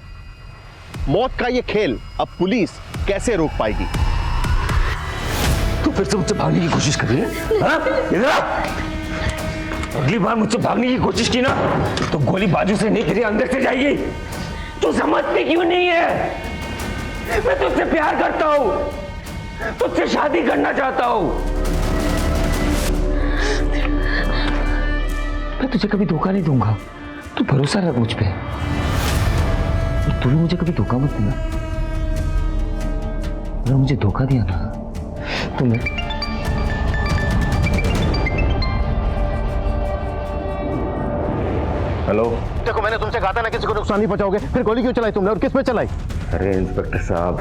D: मौत का यह खेल अब पुलिस कैसे रोक पाएगी?
B: तू फिर से मुझसे भागने की कोशिश कर रही है? इधर आ! अगली बार मुझसे भागने की कोशिश की ना तो गोली बाजू से नहीं तेरे अंदर से जाएगी। तू समझती क्यों नहीं है? मैं तुझसे प्यार करता हूं, तुझसे शादी करना चाहता हूं। मैं तुझे कभी धोखा नहीं दूंगा, तू भरोसा रख मुझ पे। तू भी मुझे कभी धोखा मत देना। अगर मुझे धोखा दिया ना तो मैं हेलो,
J: देखो मैंने तुमसे कहा था ना किसी को नुकसान नहीं पहुंचाओगे, फिर गोली क्यों चलाई तुमने और किस पे चलाई?
B: अरे इंस्पेक्टर साहब,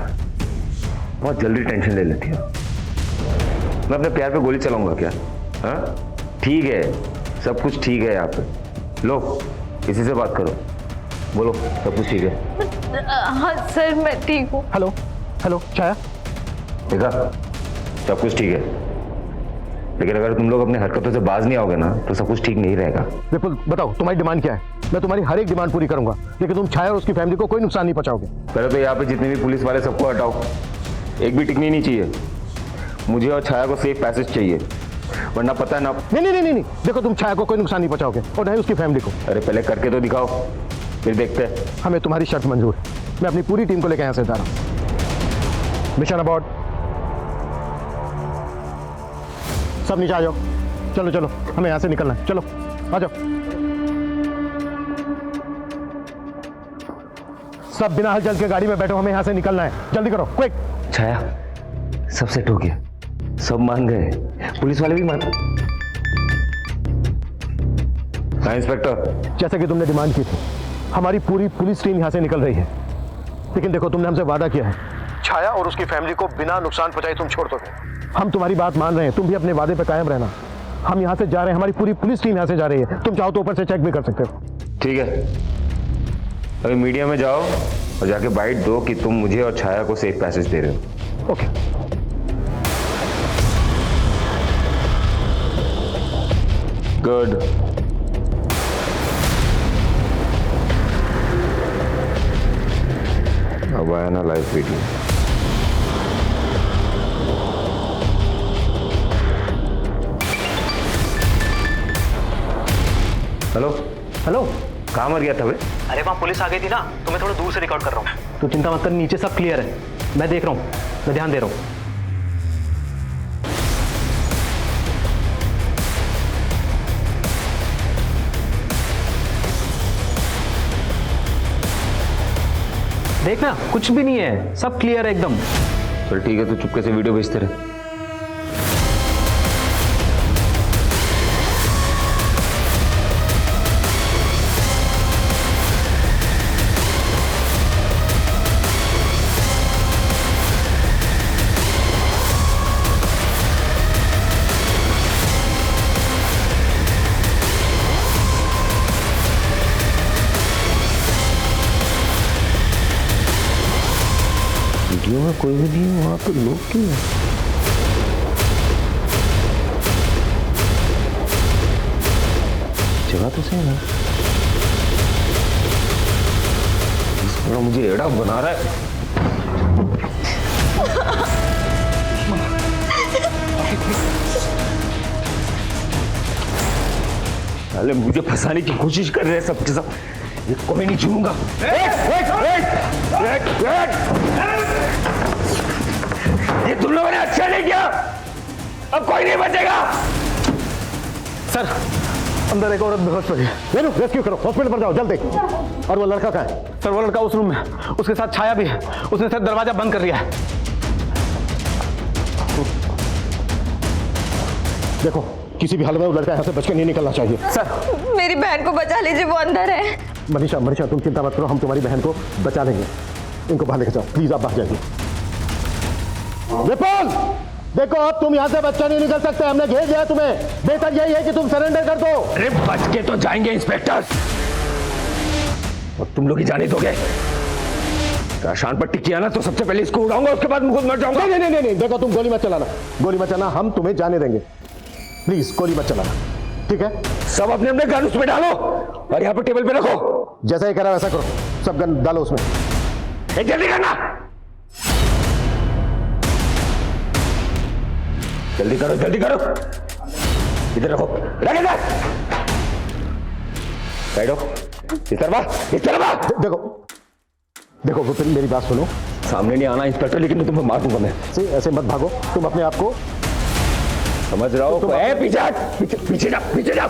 B: बहुत जल्दी टेंशन ले लेती हो। मैं अपने प्यार पे गोली चलाऊंगा क्या? हाँ ठीक है, सब कुछ ठीक है यहाँ पे। लो किसी से बात करो, बोलो सब कुछ ठीक है।
N: हाँ सर मैं ठीक हूँ।
J: हेलो हेलो छाया,
B: देखा सब कुछ ठीक है, लेकिन अगर तुम लोग अपने हरकतों से बाज नहीं आओगे ना तो सब कुछ ठीक नहीं रहेगा।
J: विपुल बताओ तुम्हारी डिमांड क्या है? मैं तुम्हारी हर एक डिमांड पूरी करूंगा, लेकिन तुम छाया और उसकी फैमिली को कोई नुकसान नहीं पहुंचाओगे।
B: पहले तो यहाँ पे जितने भी पुलिस वाले सबको हटाओ, एक भी टिकनी नहीं चाहिए। मुझे और छाया को सेफ पैसेज चाहिए, वरना पता है ना।
J: नहीं, देखो तुम छाया को कोई नुकसान नहीं पहुंचाओगे और नहीं उसकी फैमिली को।
B: अरे पहले करके तो दिखाओ, फिर देखते हैं।
J: हमें तुम्हारी शर्त मंजूर है। मैं अपनी पूरी टीम को लेकर यहां से जा रहा हूं। मिशन अबॉर्ड, सब नीचे आ जाओ। चलो चलो हमें यहां से निकलना है, चलो आ जाओ। सब बिना हलचल के गाड़ी में बैठो, हमें यहां से निकलना है, जल्दी करो क्विक।
B: छाया सब सेट हो गया, सब मान गए, पुलिस वाले भी मान। हाँ इंस्पेक्टर,
J: जैसे कि तुमने डिमांड की थी, हमारी पूरी पुलिस टीम यहां से निकल रही है, लेकिन देखो तुमने हमसे वादा किया है छाया और उसकी फैमिली को बिना नुकसान पहुंचाए तुम छोड़ दोगे। हम तुम्हारी बात मान रहे हैं, तुम भी अपने वादे पे कायम रहना। हम यहां से जा रहे हैं, हमारी पूरी पुलिस टीम यहां से जा रही है। तुम चाहो तो ऊपर से चेक भी कर सकते हो।
B: ठीक है, अभी मीडिया में जाओ और जाके बाइट दो कि तुम मुझे और छाया को सेफ पैसेज दे रहे हो।
J: ओके।
B: गुड। अब आया ना लाइव वीडियो। हेलो
A: हेलो,
B: कहाँ मर गया था बे?
A: अरे वहाँ पुलिस आ गई थी ना, तो मैं थोड़ा दूर से रिकॉर्ड कर रहा हूँ। तो चिंता मत कर, नीचे सब क्लियर है। मैं देख रहा हूँ, मैं ध्यान दे रहा हूँ। देखना कुछ भी नहीं है, सब क्लियर है एकदम।
B: चल ठीक है, तो चुपके से वीडियो भेजते रहे। वीडियो में कोई भी नहीं है, वहां तो लोग क्यों हैं? जगह तो सही है, थोड़ा मुझे एड़ा बना रहा है। पहले मुझे फंसाने की कोशिश कर रहे हैं सब के सब। ये कोई नहीं छूऊंगा। ये तुम लोगों ने अच्छा नहीं किया, अब कोई नहीं बचेगा।
J: सर अंदर एक औरत बेहोश पड़ी है, रेस्क्यू करो, हॉस्पिटल पर जाओ जल्दी। और वो लड़का कहाँ है?
P: सर वो लड़का उस रूम में, उसके साथ छाया भी है, उसने सर दरवाजा बंद कर दिया है।
J: देखो किसी भी हाल में वो लड़का यहाँ से बच के नहीं निकलना चाहिए।
N: सर मेरी बहन को बचा लीजिए, वो अंदर है।
J: मनीषा तुम चिंता मत करो, हम तुम्हारी बहन को बचा लेंगे। इनको बाहर लेकर जाओ प्लीज, आप बाहर जाइए। विपुल देखो अब तुम यहाँ से बच्चा नहीं निकल सकते, हमने घेर लिया तुम्हें। बेहतर यही है कि तुम सरेंडर कर दो।
M: अरे बच के तो जाएंगे इंस्पेक्टर, और तुम लोग ही जाने दोगे? शान पट्टी किया ना तो सबसे पहले इसको उड़ाऊंगा, उसके बाद खुद मर जाऊंगा।
J: नहीं नहीं नहीं नहीं, देखो तुम गोली मत चलाना, गोली मत चलाना, हम तुम्हें जाने देंगे। प्लीज गोली मत चलाना, ठीक है?
M: सब अपने अपने गन उसमें डालो और यहाँ पर टेबल पे रखो।
J: जैसा ही करा वैसा करो, सब गन डालो उसमें।
M: जल्दी करना, जल्दी करो जल्दी करो। इधर रखो, रख इधर, साइड हो, इस तरफ।
J: देखो देखो विपिन, मेरी बात सुनो।
M: सामने नहीं आना इंस्पेक्टर, लेकिन मैं तुम्हें मार दूंगा। मैं
J: ऐसे मत भागो, तुम अपने आप को
M: समझ रहा हो। पीछे जा।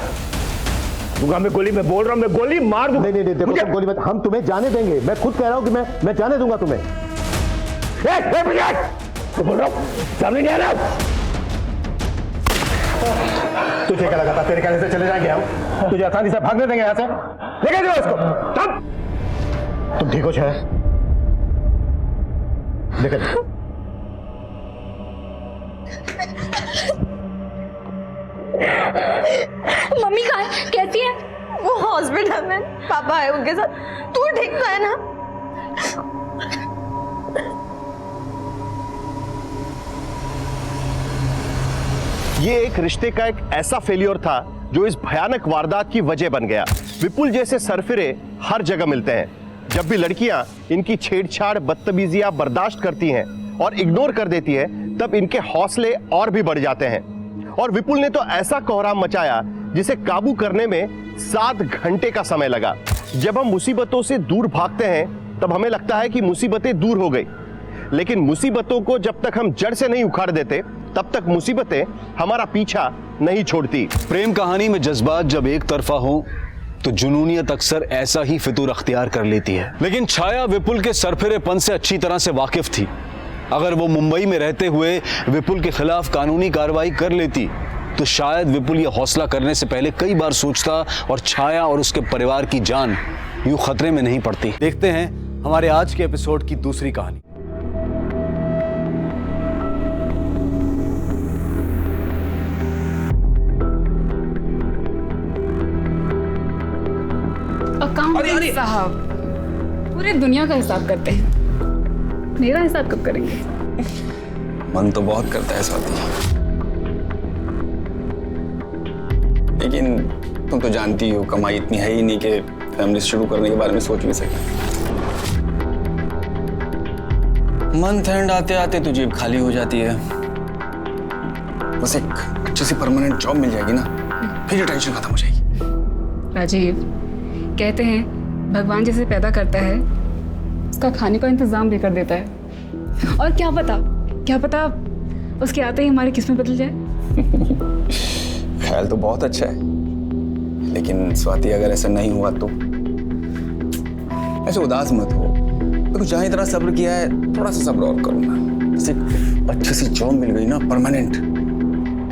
M: दूंगा मैं गोली, मैं बोल रहा हूं मैं गोली मार दूंगा।
J: नहीं देखो तुम गोली मत, हम तुम्हें जाने देंगे। मैं खुद कह रहा हूं कि मैं जाने दूंगा तुम्हें।
M: तो बोल रहा हूं सामने नहीं आना।
J: तुझे क्या लगा था तेरे कहने से चले जाएंगे हम? तुझे आसानी से भागने देंगे यहाँ से? लेके जाओ इसको। तुम ठीक हो शायद? लेकर
L: मम्मी कहाँ है? कैसी है? वो हॉस्पिटल में, पापा है उनके साथ। तू ठीक तो है ना?
D: ये एक रिश्ते का एक ऐसा फेलियर था जो इस भयानक वारदात की वजह बन गया। विपुल जैसे सरफिरे हर जगह मिलते हैं। जब भी लड़कियां इनकी छेड़छाड़ बदतमीजियां बर्दाश्त करती हैं और इग्नोर कर देती है, तब इनके हौसले और भी बढ़ जाते हैं। और विपुल ने तो ऐसा कोहराम मचाया जिसे काबू करने में 7 घंटे का समय लगा। जब हम मुसीबतों से दूर भागते हैं तब हमें लगता है कि मुसीबतें दूर हो गई, लेकिन मुसीबतों को जब तक हम जड़ से नहीं उखाड़ देते तब तक मुसीबतें हमारा पीछा नहीं छोड़ती।
C: प्रेम कहानी में जज्बात जब एक तरफा हो तो जुनूनियत अक्सर ऐसा ही फितूर अख्तियार कर लेती है। लेकिन छाया विपुल के सरफिरेपन से अच्छी तरह से वाकिफ थी। अगर वो मुंबई में रहते हुए विपुल के खिलाफ कानूनी कार्रवाई कर लेती तो शायद विपुल ये हौसला करने से पहले कई बार सोचता और छाया और उसके परिवार की जान यूं खतरे में नहीं पड़ती। देखते हैं हमारे आज के एपिसोड की दूसरी कहानी।
R: अकाउंटेंट साहब पूरे दुनिया का हिसाब करते हैं, मेरा हिसाब कब करेंगे?
S: मन तो बहुत करता है स्वाति, लेकिन तुम तो जानती हो कमाई इतनी है ही नहीं कि फैमिली शुरू करने के बारे में सोच भी सके। मंथ एंड आते आते तो जेब खाली हो जाती है। बस एक अच्छी सी परमानेंट जॉब मिल जाएगी ना, फिर ये टेंशन खत्म हो जाएगी।
R: राजीव, कहते हैं भगवान जिसे पैदा करता है उसका खाने का इंतजाम भी कर देता है। और क्या पता उसके आते ही हमारी किस्मत बदल जाए।
S: ख्याल तो बहुत अच्छा है, लेकिन स्वाति अगर ऐसा नहीं हुआ तो ऐसे उदास मत हो। तो जहाँ इतना सब्र किया है थोड़ा सा सब्र और करो ना। जैसे अच्छी सी जॉब मिल गई ना परमानेंट,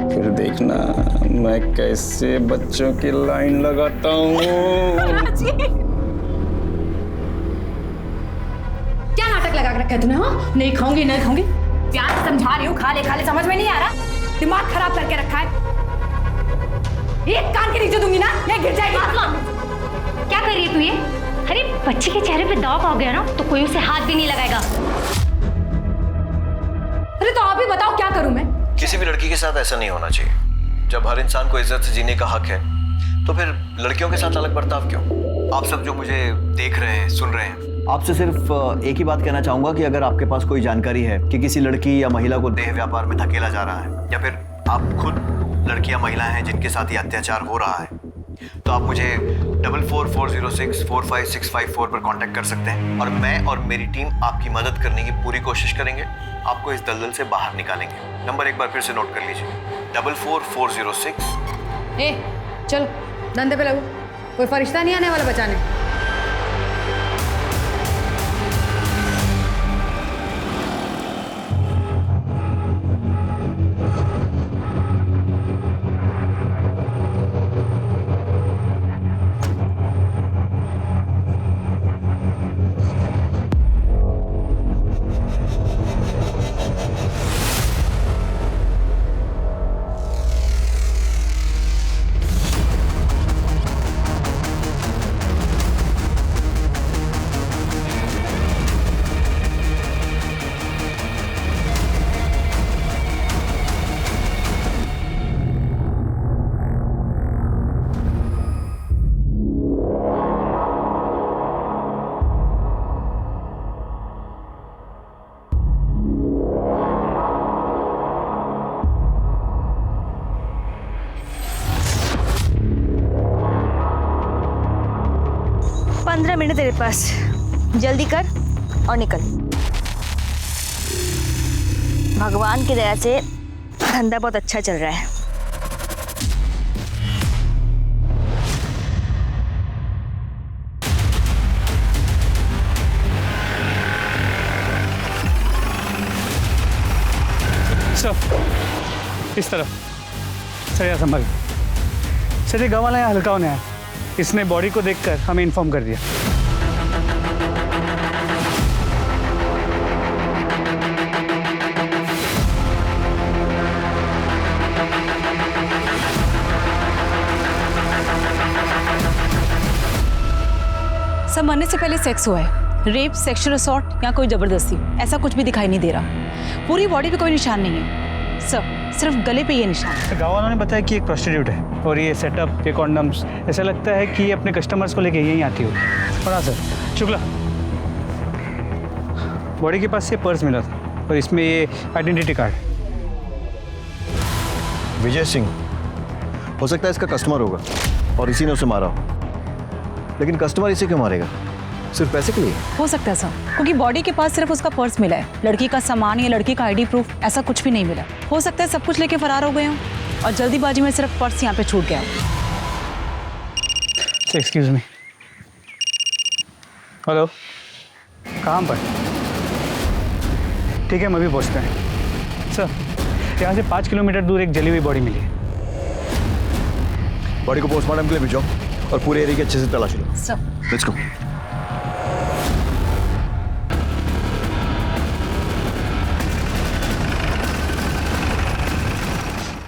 S: फिर देखना मैं कैसे बच्चों की लाइन लगाता हूँ।
F: क्या नाटक लगा के रखा है तूने? हाँ, नहीं खाऊंगी नहीं खाऊंगी, प्यार से समझा रही हूँ, खा ले समझ में नहीं आ रहा। दिमाग खराब करके रखा है। एक कान के नीचे दूंगी ना, ये गिर जाएगी।
G: क्या कर रही है तू ये? अरे बच्ची के चेहरे पे दाग आ गया ना तो कोई उसे हाथ भी नहीं लगाएगा।
F: अरे तो आप ही बताओ क्या करूं मैं?
T: किसी भी लड़की के साथ ऐसा नहीं होना चाहिए। जब हर इंसान को इज्जत से जीने का हक है तो फिर लड़कियों के साथ अलग बर्ताव क्यों? आप सब जो मुझे देख रहे हैं, सुन रहे हैं, आपसे सिर्फ एक ही बात कहना चाहूंगा कि अगर आपके पास कोई जानकारी है कि किसी लड़की या महिला को देह व्यापार में धकेला जा रहा है, या फिर आप खुद लड़की या महिलाएं हैं जिनके साथ ये अत्याचार हो रहा है, तो आप मुझे 4440645654 पर कांटेक्ट कर सकते हैं और मैं और मेरी टीम आपकी मदद करने की पूरी कोशिश करेंगे। आपको इस दलदल से बाहर निकालेंगे। नंबर एक बार फिर से नोट कर लीजिए, 444006।
F: ए, चलो धंधे पे लगो, कोई फरिश्ता नहीं आने वाला बचाने।
N: पेमेंट है तेरे पास, जल्दी कर और निकल। भगवान की दया से धंधा बहुत अच्छा चल रहा है।
P: सर इस तरफ सर, यहाँ संभल सर। ये गाँव वाला यहाँ हल्का होने आया, इसने बॉडी को देखकर हमें इन्फॉर्म कर दिया।
H: सब मरने से पहले सेक्स हुआ है, रेप, सेक्सुअल असॉल्ट या कोई जबरदस्ती, ऐसा कुछ भी दिखाई नहीं दे रहा। पूरी बॉडी पे कोई निशान नहीं है सर, सिर्फ गले पे ये निशान।
P: गाँव वालों ने बताया कि एक प्रोस्टिट्यूट है और ये सेटअप, ये कॉन्डम्स, ऐसा लगता है कि ये अपने कस्टमर्स को लेके यहीं आती होगी। और हाँ सर, शुक्ला, बॉडी के पास से पर्स मिला था और इसमें ये आइडेंटिटी कार्ड।
J: विजय सिंह हो सकता है इसका कस्टमर होगा और इसी ने उसे मारा हो, लेकिन कस्टमर इसे क्यों मारेगा? सिर्फ पैसे के लिए?
H: हो सकता है सर, क्योंकि बॉडी के पास सिर्फ उसका पर्स मिला है, लड़की का सामान या लड़की का आईडी प्रूफ ऐसा कुछ भी नहीं मिला। हो सकता है सब कुछ लेके फरार हो गए हों और जल्दीबाजी में सिर्फ पर्स यहाँ पे छूट गया।
P: एक्सक्यूज मी, हेलो, कहाँ पर? ठीक है, हम अभी पहुँचते हैं। सर, यहाँ से 5 किलोमीटर दूर एक जली हुई बॉडी मिली है।
J: बॉडी को पोस्टमार्टम के लिए भेजो और पूरे एरिया की अच्छे से तलाशी लो।
H: Sir,
J: let's go.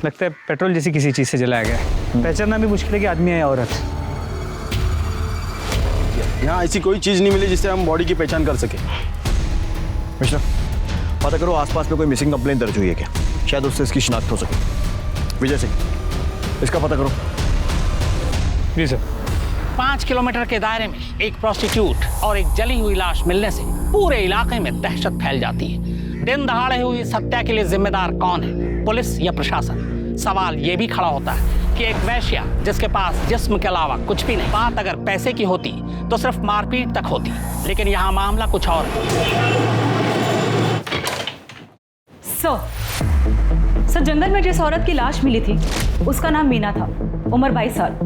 P: लगता है पेट्रोल जैसी किसी चीज से जलाया गया है। पहचानना भी मुश्किल है कि आदमी है या औरत।
J: यहाँ ऐसी कोई चीज नहीं मिली जिससे हम बॉडी की पहचान कर सके। मिश्रा, पता करो आसपास में कोई मिसिंग कंप्लेंट दर्ज हुई है क्या? शायद उससे इसकी शिनाख्त हो सके। विजय सिंह, इसका पता करो।
P: जी सर।
U: 5 किलोमीटर के दायरे में एक प्रोस्टिट्यूट और एक जली हुई लाश मिलने से पूरे इलाके में दहशत फैल जाती है। दिन दहाड़े हुई इस हत्या के लिए जिम्मेदार कौन है, पुलिस या प्रशासन? सवाल ये भी खड़ा होता है कि एक वैश्या जिसके पास जिस्म के अलावा कुछ भी नहीं, बात अगर पैसे की होती तो सिर्फ मारपीट तक होती, लेकिन यहाँ मामला कुछ और है।
H: सर, जंगल में जिस औरत की लाश मिली थी उसका नाम मीना था, उम्र 22 साल।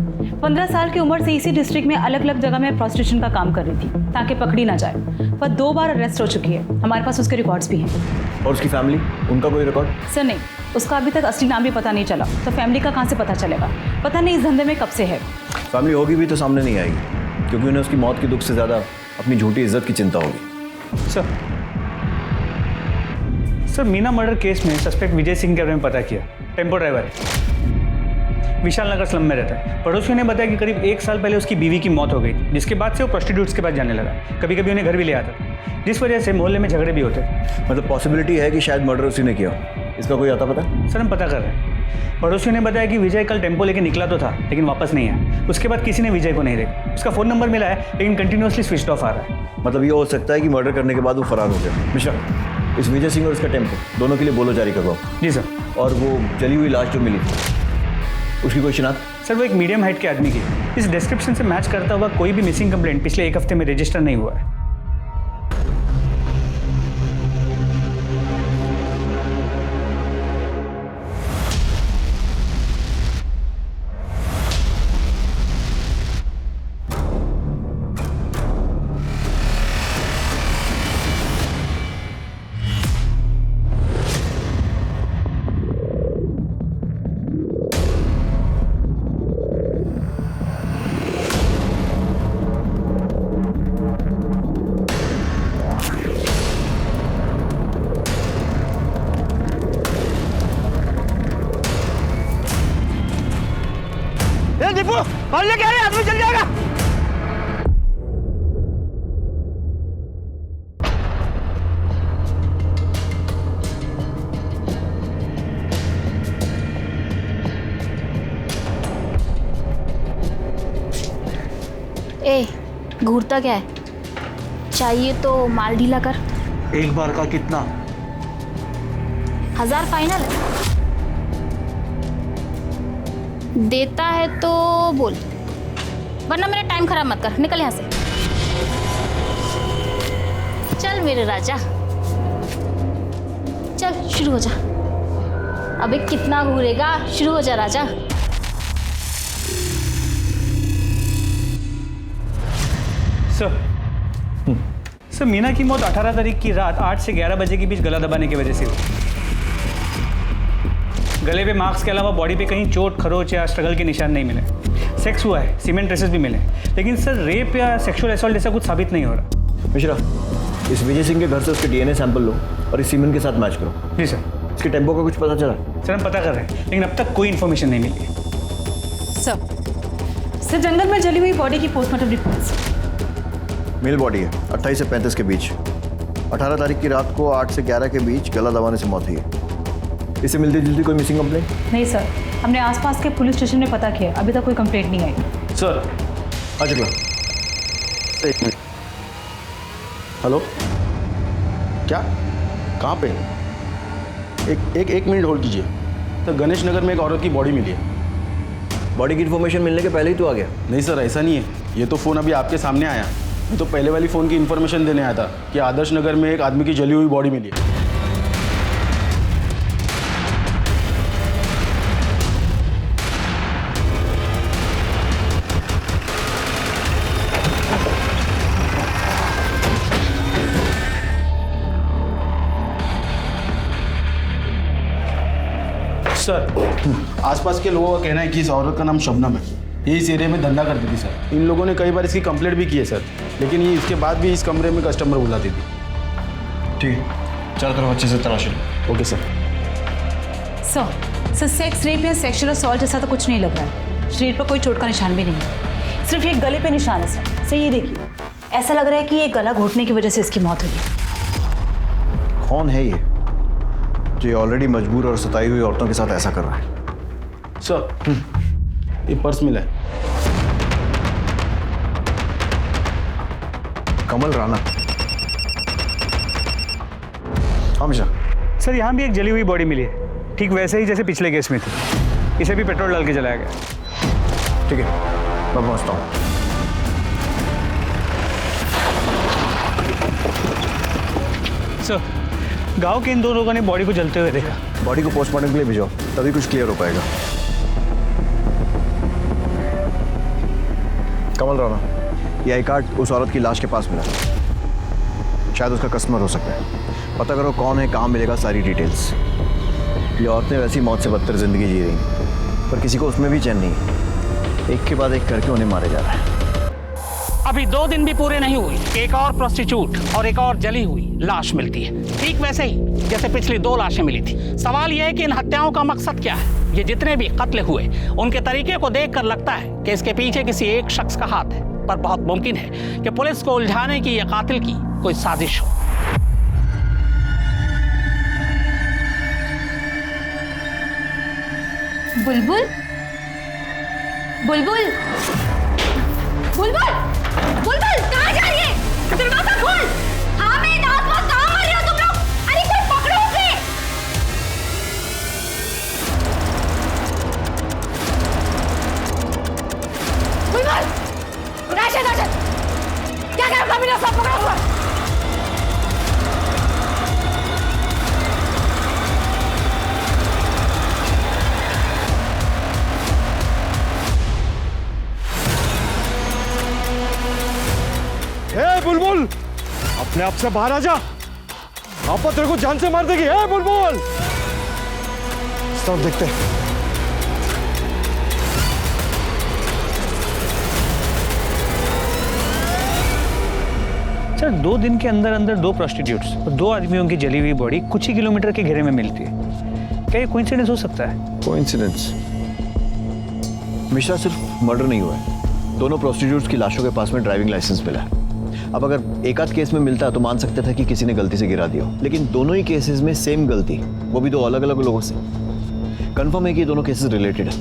H: 15 साल की उम्र से इसी डिस्ट्रिक्ट में अलग अलग जगह में प्रोस्टिट्यूशन का काम कर रही थी ताकि पकड़ी ना जाए। वह 2 बार अरेस्ट हो चुकी है, हमारे पास उसके रिकॉर्ड्स भी हैं।
J: और उसकी फैमिली, उनका कोई रिकॉर्ड?
H: सर नहीं, उसका अभी तक असली नाम भी पता नहीं चला, तो फैमिली का कहाँ से पता चलेगा? पता नहीं इस धंधे में कब से है।
J: फैमिली होगी भी तो सामने नहीं आएगी, क्योंकि उन्हें उसकी मौत के दुख से ज़्यादा अपनी झूठी इज्जत की चिंता होगी।
P: सर, मीना मर्डर केस में सस्पेक्ट विजय सिंह के बारे में पता किया। टेम्पो ड्राइवर है, विशाल नगर स्लम में रहता है। पड़ोसियों ने बताया कि करीब 1 साल पहले उसकी बीवी की मौत हो गई, जिसके बाद से वो प्रोस्टिट्यूट्स के पास जाने लगा। कभी कभी उन्हें घर भी ले आता था, जिस वजह से मोहल्ले में झगड़े भी होते।
J: मतलब पॉसिबिलिटी है कि शायद मर्डर उसी ने किया। इसका कोई आता पता?
P: सर, हम पता कर रहे हैं। पड़ोसियों ने बताया कि विजय कल टेम्पो लेके निकला तो था, लेकिन वापस नहीं आया। उसके बाद किसी ने विजय को नहीं देखा। उसका फ़ोन नंबर मिला है, लेकिन कंटिन्यूसली स्विच ऑफ आ रहा है।
J: मतलब ये हो सकता है कि मर्डर करने के बाद वो फरार हो गया। मिश्रा, इस विजय सिंह और इसका टेम्पो दोनों के लिए बोलो जारी करवाओ।
P: जी सर।
J: और वो जली हुई लाश जो मिली उसकी कोई शिनाख्त?
P: सर, वो एक मीडियम हाइट के आदमी की, इस डिस्क्रिप्शन से मैच करता हुआ कोई भी मिसिंग कंप्लेंट पिछले 1 हफ्ते में रजिस्टर नहीं हुआ है।
U: दीपू, और लेके आ रहे, आदमी चल जाएगा।
L: ए, घूरता क्या है? चाहिए तो माल ढीला कर।
I: एक बार का कितना?
L: 1000 फाइनल है। देता है तो बोल, वरना मेरा टाइम खराब मत कर। निकल यहाँ से।
K: मेरे राजा। चल शुरू हो जा। अबे कितना घूरेगा, शुरू हो जा राजा।
P: सर मीना की मौत 18 तारीख की रात 8 से 11 बजे के बीच गला दबाने की वजह से हुई। गले पे मार्क्स के अलावा बॉडी पे कहीं चोट, खरोच या स्ट्रगल के निशान नहीं मिले। सेक्स हुआ है, सीमेंट ट्रेसेस भी मिले, लेकिन सर रेप या सेक्सुअल असॉल्ट जैसा कुछ साबित नहीं हो रहा।
T: मिश्रा, इस विजय सिंह के घर से उसके डीएनए सैंपल लो और इस सीमेंट के साथ मैच करो।
P: जी सर।
T: इसके टेम्पो का कुछ पता चला?
P: सर हम पता कर रहे हैं, लेकिन अब तक कोई इन्फॉर्मेशन नहीं मिली।
H: सर जंगल में जली हुई बॉडी की पोस्टमार्टम रिपोर्ट्स।
T: मेल बॉडी है, 28 से 35 के बीच। 18 तारीख की रात को 8 से 11 के बीच गला दबाने से मौत हुई है। इससे मिलती जुलती कोई मिसिंग कंप्लेंट?
H: नहीं सर, हमने आसपास के पुलिस स्टेशन में पता किया, अभी तक कोई कंप्लेंट नहीं आई।
T: सर आ चुका। एक मिनट। हेलो, क्या? कहाँ पे? एक मिनट होल्ड कीजिए।
I: तो गणेश नगर में एक औरत की बॉडी मिली है।
T: बॉडी की इन्फॉर्मेशन मिलने के पहले ही तो आ गया?
I: नहीं सर, ऐसा नहीं है। ये तो फ़ोन अभी आपके सामने आया। मैं तो पहले वाली फ़ोन की इन्फॉर्मेशन देने आया था कि आदर्श नगर में एक आदमी की जली हुई बॉडी मिली है। सर आसपास के लोगों का कहना है कि इस औरत का नाम शबनम है। ये इस एरिया में धंधा करती थी सर। इन लोगों ने कई बार इसकी कंप्लेंट भी की है सर, लेकिन ये इसके बाद भी इस कमरे में कस्टमर बुलाती थी।
T: ठीक है, चारों तरफ अच्छे से तलाशी लो।
I: Okay sir.
H: Sir sex rape या सेक्सुअल असॉल्ट जैसा तो कुछ नहीं लग रहा है। शरीर पर कोई चोट का निशान भी नहीं है, सिर्फ एक गले पे निशान है सर। सर ये देखिए, ऐसा लग रहा है कि ये गला घोटने की वजह से इसकी मौत हुई।
T: कौन है ये जो ऑलरेडी मजबूर और सताई हुई औरतों के साथ ऐसा कर रहा है?
I: सर ये पर्स मिला है।
T: कमल राणा। हाँ मिश्रा।
P: सर यहाँ भी एक जली हुई बॉडी मिली है, ठीक वैसे ही जैसे पिछले केस में थी। इसे भी पेट्रोल डाल के जलाया गया।
T: ठीक है, मैं पहुँचता हूँ।
P: सर गांव के इन दो लोगों ने बॉडी को जलते हुए देखा।
T: बॉडी को पोस्टमार्टम के लिए भेजो, तभी कुछ क्लियर हो पाएगा। कमल राणा, ये आई कार्ड उस औरत की लाश के पास मिला, शायद उसका कस्टमर हो सकता है। पता करो कौन है, कहाँ मिलेगा, सारी डिटेल्स। ये औरतें वैसी मौत से बदतर जिंदगी जी रही, पर किसी को उसमें भी चैन नहीं है। एक के बाद एक करके उन्हें मारे जा रहा है।
U: अभी 2 दिन भी पूरे नहीं हुए, एक और प्रोस्टिट्यूट और एक और जली हुई लाश मिलती है, ठीक वैसे ही जैसे पिछली 2 लाशें मिली थी। सवाल यह है कि इन हत्याओं का मकसद क्या है। ये जितने भी कत्ल हुए, उनके तरीके को देखकर लगता है कि इसके पीछे किसी एक शख्स का हाथ है, पर बहुत मुमकिन है कि पुलिस को उलझाने की या कातिल की कोई साजिश हो।
F: बुलबुल, बुलबुल, बुलबुल, बुलबुल, कहाँ जा रही है? दरवाजा खोल। हामिद, आसपास कहाँ मर रहे हो तुम लोग? अरे कोई पकड़ो उसे। बुलबुल, राशिद, राशिद, क्या कर रहा है? मेरा सब पकड़ा हुआ है।
J: ए बुलबुल, अपने आप से बाहर आ जा। आपा तेरे को जान से मार देगी। ए बुलबुल, सब देखते हैं।
P: सर 2 दिन के अंदर अंदर 2 प्रोस्टिट्यूट्स और 2 आदमियों की जली हुई बॉडी कुछ ही किलोमीटर के घेरे में मिलती है। क्या ये कोइंसिडेंस हो सकता है?
T: कोइंसिडेंस? मिश्रा, सिर्फ मर्डर नहीं हुआ है, दोनों प्रोस्टिट्यूट्स की लाशों के पास में ड्राइविंग लाइसेंस मिला है। अब अगर एक आध केस में मिलता तो मान सकते थे कि किसी ने गलती से गिरा दिया, लेकिन दोनों ही केसेस में सेम गलती, वो भी 2 अलग अलग लोगों से। कंफर्म है कि दोनों केसेस रिलेटेड है।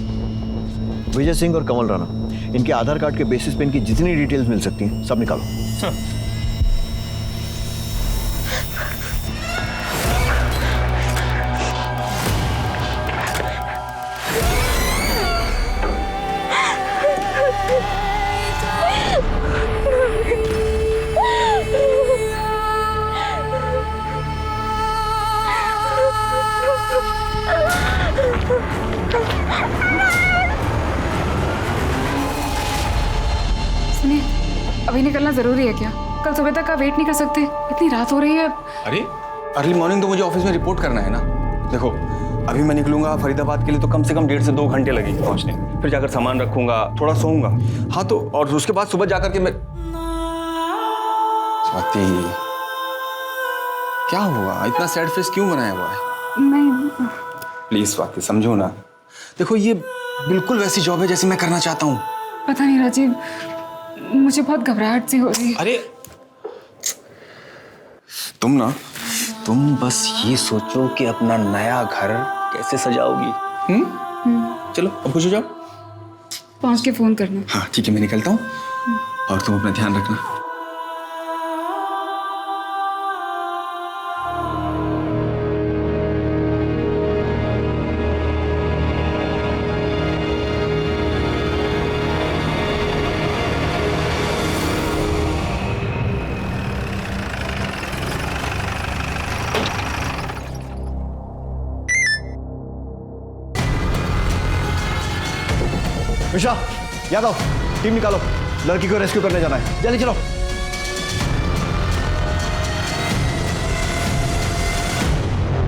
T: विजय सिंह और कमल राणा, इनके आधार कार्ड के बेसिस पे इनकी जितनी डिटेल्स मिल सकती हैं सब निकालो।
R: निकलना जरूरी है क्या? कल सुबह तक का वेट नहीं कर सकते? इतनी रात हो रही है।
S: अरे अर्ली मॉर्निंग तो मुझे ऑफिस में रिपोर्ट करना है ना। देखो अभी मैं निकलूंगा फरीदाबाद के लिए तो कम से कम 1.5 से 2 घंटे लगेंगे पहुंचने। फिर जाकर सामान रखूंगा, थोड़ा सोऊंगा। हाँ तो और उसके बाद सुबह जाकर के मैं स्वाति क्या हुआ? इतना सैड फेस क्यों बनाया हुआ है?
R: नहीं
S: प्लीज स्वाति समझो ना। देखो ये बिल्कुल वैसी जॉब है जैसी मैं करना चाहता हूँ।
R: पता नहीं राजीव, मुझे बहुत घबराहट सी हो रही है।
S: अरे तुम बस ये सोचो कि अपना नया घर कैसे सजाओगी। चलो अब खुश हो जाओ।
R: पहुंच के फोन करना।
S: हाँ ठीक है, मैं निकलता हूँ और तुम अपना ध्यान रखना।
D: मिश्रा, यादव, टीम निकालो, लड़की को रेस्क्यू करने जाना है। जल्दी चलो।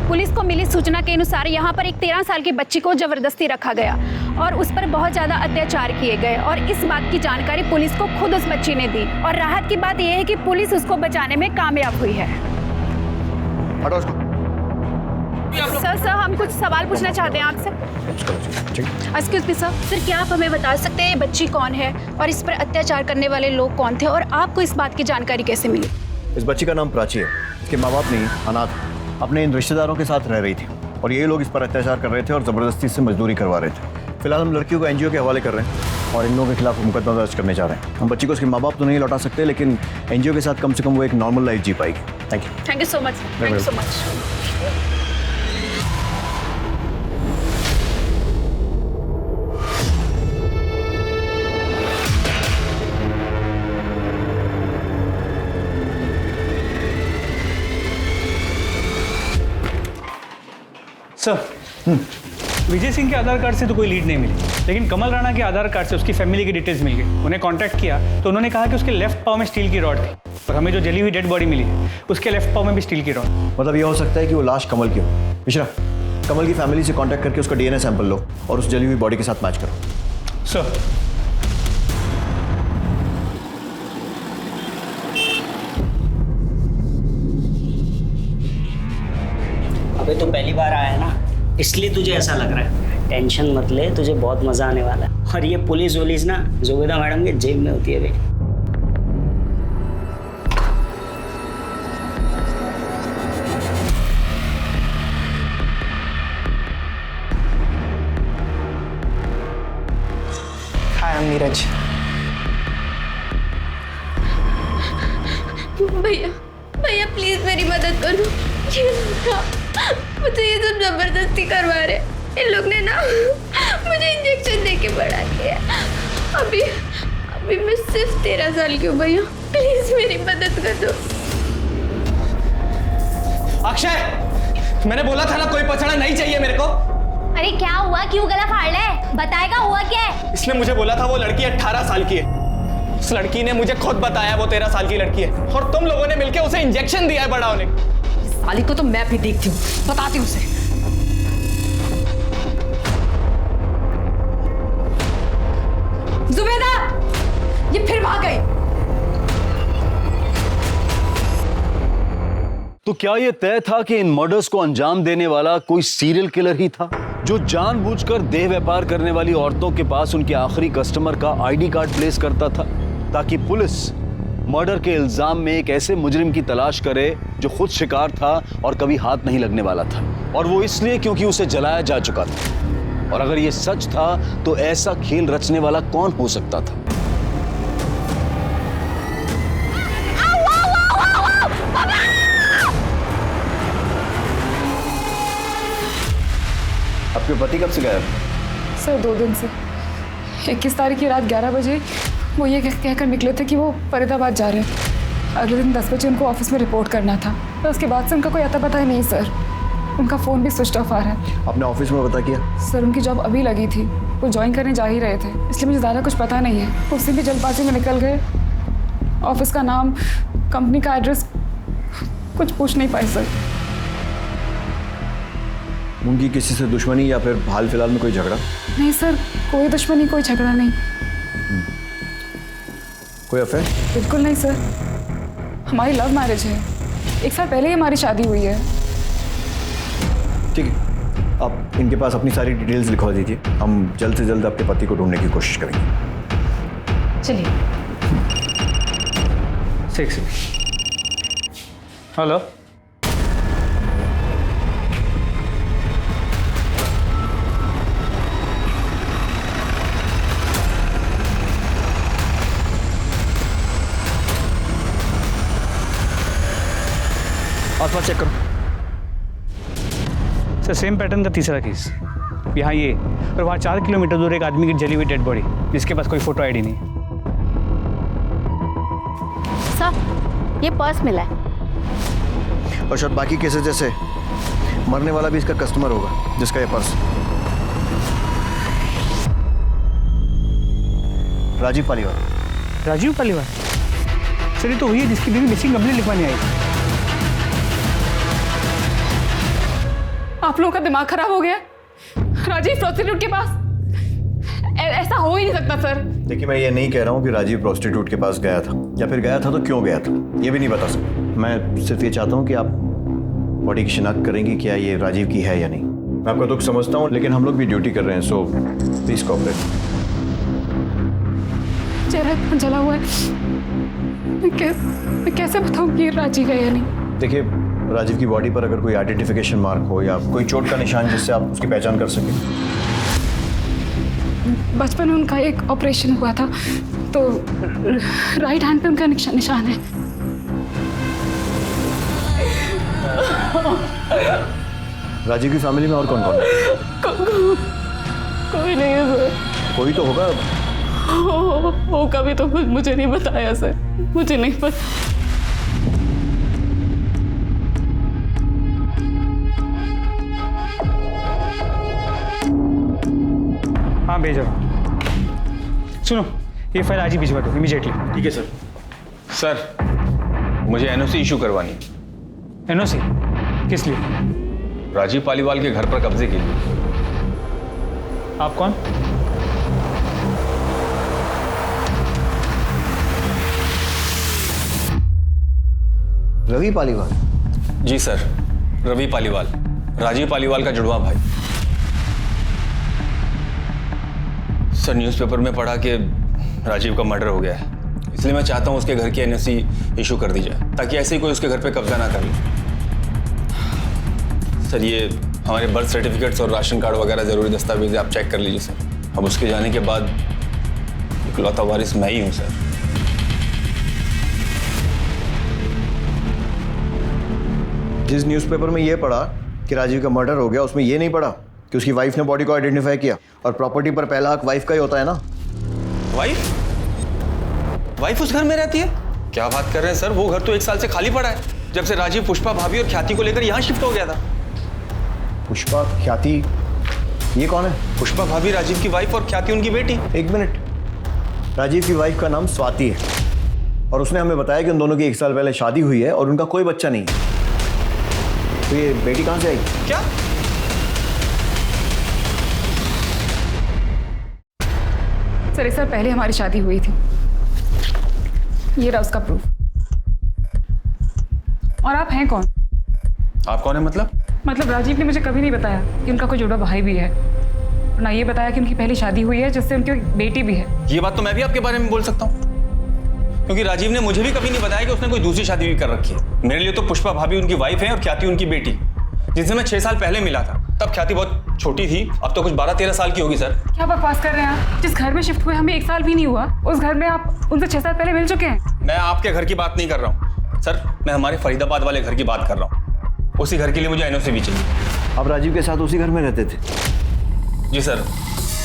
E: पुलिस को मिली सूचना के अनुसार यहाँ पर एक 13 साल की बच्ची को जबरदस्ती रखा गया और उस पर बहुत ज्यादा अत्याचार किए गए और इस बात की जानकारी पुलिस को खुद उस बच्ची ने दी और राहत की बात यह है कि पुलिस उसको बचाने में कामयाब हुई है।
D: हटो उसको।
E: सर हम कुछ सवाल पूछना चाहते हैं आपसे। एक्सक्यूज मी सर, क्या आप हमें बता सकते हैं ये बच्ची कौन है और इस पर अत्याचार करने वाले लोग कौन थे और आपको इस बात की जानकारी कैसे मिली?
T: इस बच्ची का नाम प्राची है। इसके माँ बाप नहीं, अनाथ, अपने इन रिश्तेदारों के साथ रह रही थी और ये लोग इस पर अत्याचार कर रहे थे और ज़बरदस्ती से मजदूरी करवा रहे थे। फिलहाल हम लड़कियों को एनजीओ के हवाले कर रहे हैं और इन लोगों के खिलाफ मुकदमा दर्ज करने जा रहे हैं। हम बच्ची को उसके माँ बाप तो नहीं लौटा सकते, लेकिन एनजीओ के साथ कम से कम वो एक नॉर्मल लाइफ जी पाएगी।
E: Thank you so much. Thank you so much.
P: Sir, Vijay Singh के आधार कार्ड से तो कोई लीड नहीं मिली, लेकिन कमल राणा के आधार कार्ड से उसकी फैमिली की डिटेल्स मिल गई। उन्हें कांटेक्ट किया तो उन्होंने कहा कि उसके लेफ्ट पाव में स्टील की रॉड थी और हमें जो जली हुई डेड बॉडी मिली है उसके लेफ्ट पाव में भी स्टील की रॉड।
T: मतलब ये हो सकता है कि वो लाश कमल की हो। मिश्रा, कमल की फैमिली से कांटेक्ट करके उसका डीएनए सैंपल लो और उस जली हुई बॉडी के साथ मैच करो।
P: सर।
V: अबे तो पहली बार आया है ना, इसलिए तुझे ऐसा लग रहा है। टेंशन मत ले, तुझे बहुत मजा आने वाला है। और ये पुलिस वुलिस ना जोगेदा मैडम के जेब में होती है बे। हाय नीरज।
L: भैया भैया प्लीज मेरी मदद करो। मुझे ये सब जबरदस्ती करवा रहे। इन लोग ने ना मुझे इंजेक्शन देके बड़ा किया। अभी मैं सिर्फ 13 साल की हूँ भैया, प्लीज मेरी मदद कर दो।
P: अक्षय, मैंने बोला था ना कोई पछाड़ा नहीं चाहिए मेरे को।
K: अरे क्या हुआ, क्यों गला फाड़ ले? बताएगा हुआ क्या है?
P: इसने मुझे बोला था वो लड़की 18 साल की है। उस लड़की ने मुझे खुद बताया वो 13 साल की लड़की है और तुम लोगों ने मिलकर उसे इंजेक्शन दिया है बड़ा होने।
F: साली को तो मैं भी देखती हूँ, बताती हूँ उसे। जुबेदा, ये फिर भाग गई।
C: तो क्या यह तय था कि इन मर्डर्स को अंजाम देने वाला कोई सीरियल किलर ही था, जो जानबूझकर देह व्यापार करने वाली औरतों के पास उनके आखिरी कस्टमर का आईडी कार्ड प्लेस करता था ताकि पुलिस मर्डर के इल्जाम में एक ऐसे मुजरिम की तलाश करे जो खुद शिकार था और कभी हाथ नहीं लगने वाला था, और वो इसलिए क्योंकि उसे जलाया जा चुका था। और अगर ये सच था तो ऐसा खेल रचने वाला कौन हो सकता था?
T: आपके पति कब से गायब?
R: सर 2 दिन से। 21 तारीख की रात 11 बजे वो ये कहकर निकले थे कि वो फरीदाबाद जा रहे हैं। अगले दिन 10 बजे उनको ऑफिस में रिपोर्ट करना था। तो उसके बाद से उनका कोई अता पता ही नहीं सर। उनका फ़ोन भी स्विच ऑफ आ रहा है।
T: आपने ऑफिस में पता किया?
R: सर उनकी जॉब अभी लगी थी, वो ज्वाइन करने जा ही रहे थे, इसलिए मुझे ज़्यादा कुछ पता नहीं है। उस दिन भी जल्दबाजी में निकल गए ऑफिस का नाम, कंपनी का एड्रेस कुछ पूछ नहीं पाए सर।
T: उनकी किसी से दुश्मनी या फिर हाल फिलहाल में कोई झगड़ा?
R: नहीं सर, कोई दुश्मनी, कोई झगड़ा नहीं।
T: कोई अफेयर?
R: बिल्कुल नहीं सर, हमारी लव मैरिज है। 1 साल पहले ही हमारी शादी हुई है।
T: ठीक है, आप इनके पास अपनी सारी डिटेल्स लिखवा दीजिए। हम जल्द से जल्द आपके पति को ढूंढने की कोशिश करेंगे।
R: चलिए।
P: 6 हेलो,
T: आसपास चेक करो।
P: सर सेम पैटर्न का तीसरा केस, यहाँ ये, और वहाँ 4 किलोमीटर दूर एक आदमी की जली हुई डेड बॉडी जिसके पास कोई फोटो आईडी नहीं।
K: सर ये पर्स मिला है।
T: और शायद बाकी केसेस जैसे मरने वाला भी इसका कस्टमर होगा जिसका ये पर्स। राजीव पालीवाल।
P: राजीव पालीवाल? सर ये तो वही है जिसकी बीवी मिसिंग कंप्लेंट लिखवाने आई।
R: आप लोगों का दिमाग खराब हो गया? राजीव प्रोस्टिट्यूट के पास? ऐसा हो ही नहीं सकता सर।
T: देखिए, मैं ये नहीं कह रहा हूँ कि राजीव प्रोस्टिट्यूट के पास गया था, या फिर गया था तो क्यों गया था, ये भी नहीं बता सकता। मैं सिर्फ ये चाहता हूँ कि आप बॉडी की शिनाख्त करेंगे क्या ये राजीव की है या नहीं। मैं आपका दुख समझता हूँ, लेकिन हम लोग भी ड्यूटी कर रहे हैं, सो प्लीज कोऑपरेट।
R: चेहरा जला हुआ है, मैं कैसे बताऊँ कि राजीव है या नहीं?
T: देखिए, राजीव की बॉडी पर अगर कोई आइडेंटिफिकेशन मार्क हो या कोई चोट का निशान जिससे आप उसकी पहचान कर सकें।
R: बचपन में उनका एक ऑपरेशन हुआ था, तो राइट हैंड पे उनका निशान है।
T: राजीव की फैमिली में और कौन कौन है?
R: कोई नहीं है सर।
T: कोई तो होगा।
R: होगा भी तो मुझे नहीं बताया सर, मुझे नहीं पता।
P: हाँ भेजो। सुनो, ये फाइल आज ही भिजवा दो इमीडिएटली।
T: ठीक है सर।
O: सर मुझे एनओसी इशू करवानी है।
P: एनओसी किस लिए?
O: राजीव पालीवाल के घर पर कब्जे के लिए।
P: आप कौन?
T: रवि पालीवाल?
O: जी सर, रवि पालीवाल, राजीव पालीवाल का जुड़वा भाई। सर न्यूज़पेपर में पढ़ा कि राजीव का मर्डर हो गया है, इसलिए मैं चाहता हूं उसके घर की एनओसी इशू कर दी जाए, ताकि ऐसे ही कोई उसके घर पे कब्जा ना कर ले। सर ये हमारे बर्थ सर्टिफिकेट्स और राशन कार्ड वगैरह ज़रूरी दस्तावेज आप चेक कर लीजिए सर। अब उसके जाने के बाद इकलौता वारिस मैं ही हूँ सर।
T: जिस न्यूज़पेपर में ये पढ़ा कि राजीव का मर्डर हो गया, उसमें ये नहीं पढ़ा कि उसकी वाइफ ने बॉडी को आइडेंटिफाई किया, और प्रॉपर्टी पर पहला हक वाइफ का ही होता है ना।
O: वाइफ? वाइफ उस घर में रहती है? क्या बात कर रहे हैं सर, वो घर तो 1 साल से खाली पड़ा है, जब से राजीव पुष्पा भाभी और ख्याति को लेकर यहाँ शिफ्ट हो गया था।
T: पुष्पा, ख्याति, ये कौन है?
O: पुष्पा भाभी राजीव की वाइफ और ख्याति उनकी बेटी।
T: 1 मिनट, राजीव की वाइफ का नाम स्वाति है, और उसने हमें बताया कि उन दोनों की 1 साल पहले शादी हुई है और उनका कोई बच्चा नहीं है। तो ये बेटी कहाँ से आई?
O: क्या?
R: सर 1 साल पहले हमारी शादी हुई थी, ये रहा उसका प्रूफ। और आप हैं कौन?
O: आप कौन है मतलब?
R: मतलब राजीव ने मुझे कभी नहीं बताया कि उनका कोई जुड़वा भाई भी है, और ना ये बताया कि उनकी पहली शादी हुई है जिससे उनकी बेटी भी है।
O: ये बात तो मैं भी आपके बारे में बोल सकता हूँ, क्योंकि राजीव ने मुझे भी कभी नहीं बताया कि उसने कोई दूसरी शादी भी कर रखी है। मेरे लिए तो पुष्पा भाभी उनकी वाइफ है और ख्याति उनकी बेटी, जिनसे मैं 6 साल पहले मिला था। तब ख्याति बहुत छोटी थी, अब तो कुछ 12-13 साल की होगी सर।
R: क्या बकवास कर रहे हैं आप? जिस घर में शिफ्ट हुए हमें 1 साल भी नहीं हुआ, उस घर में आप उनसे 6 साल पहले मिल चुके हैं।
O: मैं आपके घर की बात नहीं कर रहा हूँ सर, मैं हमारे फरीदाबाद वाले घर की बात कर रहा हूँ। उसी घर के लिए मुझे एनओसी भी चाहिए।
T: आप राजीव के साथ उसी घर में रहते थे?
O: जी सर,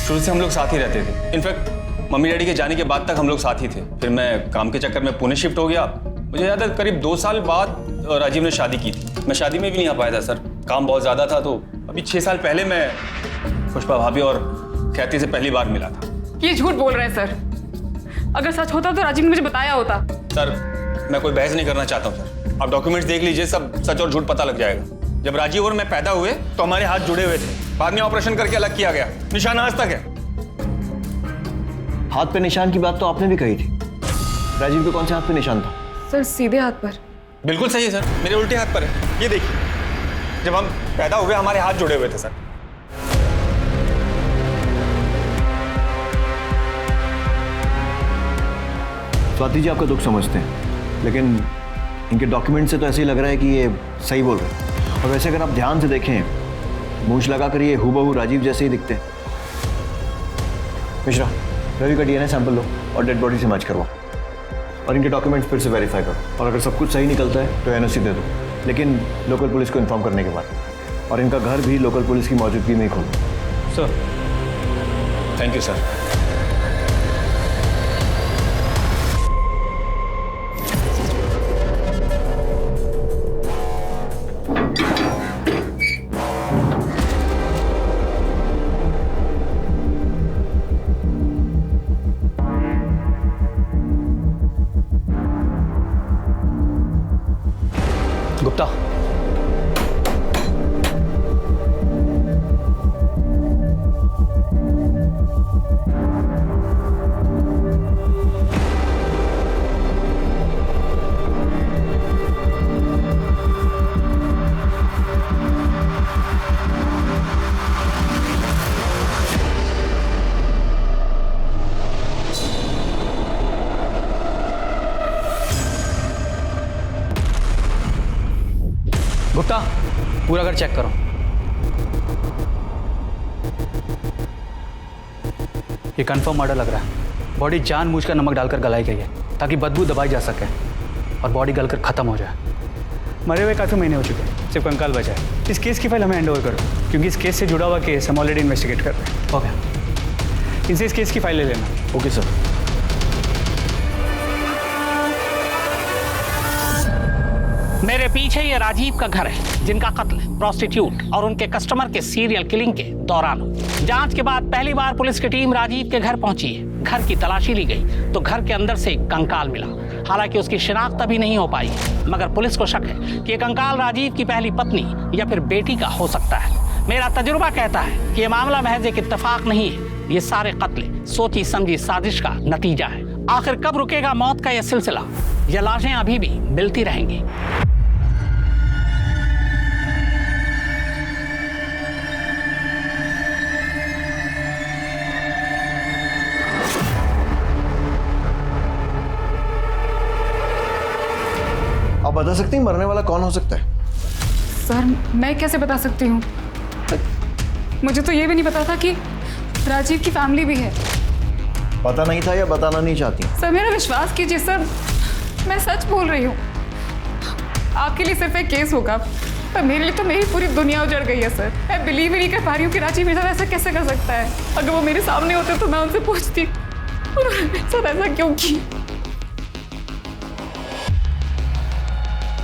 O: शुरू से हम लोग साथ ही रहते थे। इनफैक्ट मम्मी डैडी के जाने के बाद तक हम लोग साथ ही थे। फिर मैं काम के चक्कर में पुणे शिफ्ट हो गया। मुझे याद है करीब 2 साल बाद राजीव ने शादी की थी। मैं शादी में भी नहीं आ पाया था सर, काम बहुत ज़्यादा था। तो अभी 6 साल पहले मैं पुष्पा भाभी और ख्याति से पहली बार मिला था।
R: ये झूठ बोल रहे हैं सर। अगर सच होता तो राजीव ने मुझे बताया होता।
O: सर मैं कोई बहस नहीं करना चाहता हूँ सर, आप डॉक्यूमेंट्स देख लीजिए, सब सच और झूठ पता लग जाएगा। जब राजीव और मैं पैदा हुए तो हमारे हाथ जुड़े हुए थे, बाद में ऑपरेशन करके अलग किया गया, निशान आज तक है।
T: हाथ पे निशान की बात तो आपने भी कही थी, राजीव के कौन से हाथ पे निशान था?
R: सर सीधे हाथ पर।
O: बिल्कुल सही है सर, मेरे उल्टे हाथ पर है, ये देखिए, जब हम पैदा हुए हमारे हाथ जुड़े हुए थे सर।
T: स्वाति जी आपका दुख समझते हैं, लेकिन इनके डॉक्यूमेंट से तो ऐसे ही लग रहा है कि ये सही बोल रहे हैं। और वैसे अगर आप ध्यान से देखें, मूंछ लगाकर ये हूबहू राजीव जैसे ही दिखते हैं। मिश्रा, रवि का डीएनए सैंपल लो और डेड बॉडी से मैच करवाओ, और इनके डॉक्यूमेंट्स फिर से वेरीफाई करो, और अगर सब कुछ सही निकलता है तो एनओसी दे दो, लेकिन लोकल पुलिस को इन्फॉर्म करने के बाद। और इनका घर भी लोकल पुलिस की मौजूदगी में ही खोलो।
O: Sir thank you sir.
P: Gupta, Gupta, पूरा घर चेक करो। ये कंफर्म मर्डर लग रहा है। बॉडी जानबूझकर नमक डालकर गलाई गई है ताकि बदबू दबाई जा सके और बॉडी गलकर खत्म हो जाए। मरे हुए काफ़ी महीने हो चुके हैं, सिर्फ कंकाल बचा है। इस केस की फाइल हमें हैंड ओवर करो, क्योंकि इस केस से जुड़ा हुआ केस हम ऑलरेडी इन्वेस्टिगेट कर रहे हैं। ओके, इनसे इस केस की फाइल ले लेना।
T: Okay sir.
U: मेरे पीछे ये राजीव का घर है, जिनका कत्ल प्रोस्टिट्यूट और उनके कस्टमर के सीरियल किलिंग के दौरान हुआ। जांच के बाद पहली बार पुलिस की टीम राजीव के घर पहुंची है। घर की तलाशी ली गई तो घर के अंदर से एक कंकाल मिला। हालांकि उसकी शिनाख्त अभी नहीं हो पाई, मगर पुलिस को शक है कि ये कंकाल राजीव की पहली पत्नी या फिर बेटी का हो सकता है। मेरा तजुर्बा कहता है कि ये मामला महज एक इत्तेफाक नहीं है, ये सारे कत्ल सोची समझी साजिश का नतीजा है। आखिर कब रुकेगा मौत का यह सिलसिला? ये लाशें अभी भी मिलती रहेंगी।
T: आप बता सकते हैं मरने वाला कौन हो सकता है?
R: सर मैं कैसे बता सकती हूँ? मुझे तो ये भी नहीं पता था कि राजीव की फैमिली भी है।
T: पता नहीं था या बताना नहीं चाहती?
R: सर मेरा विश्वास कीजिए सर, मैं सच बोल रही हूँ। आपके लिए सिर्फ एक केस होगा, पर मेरे लिए तो मेरी पूरी दुनिया उजड़ गई है सर। मैं बिलीव ही नहीं कर पा रही हूँ कि राजीव मेरे साथ ऐसा कैसे कर सकता है। अगर वो मेरे सामने होते तो मैं उनसे पूछती उन्होंने मेरे साथ ऐसा क्यों किया।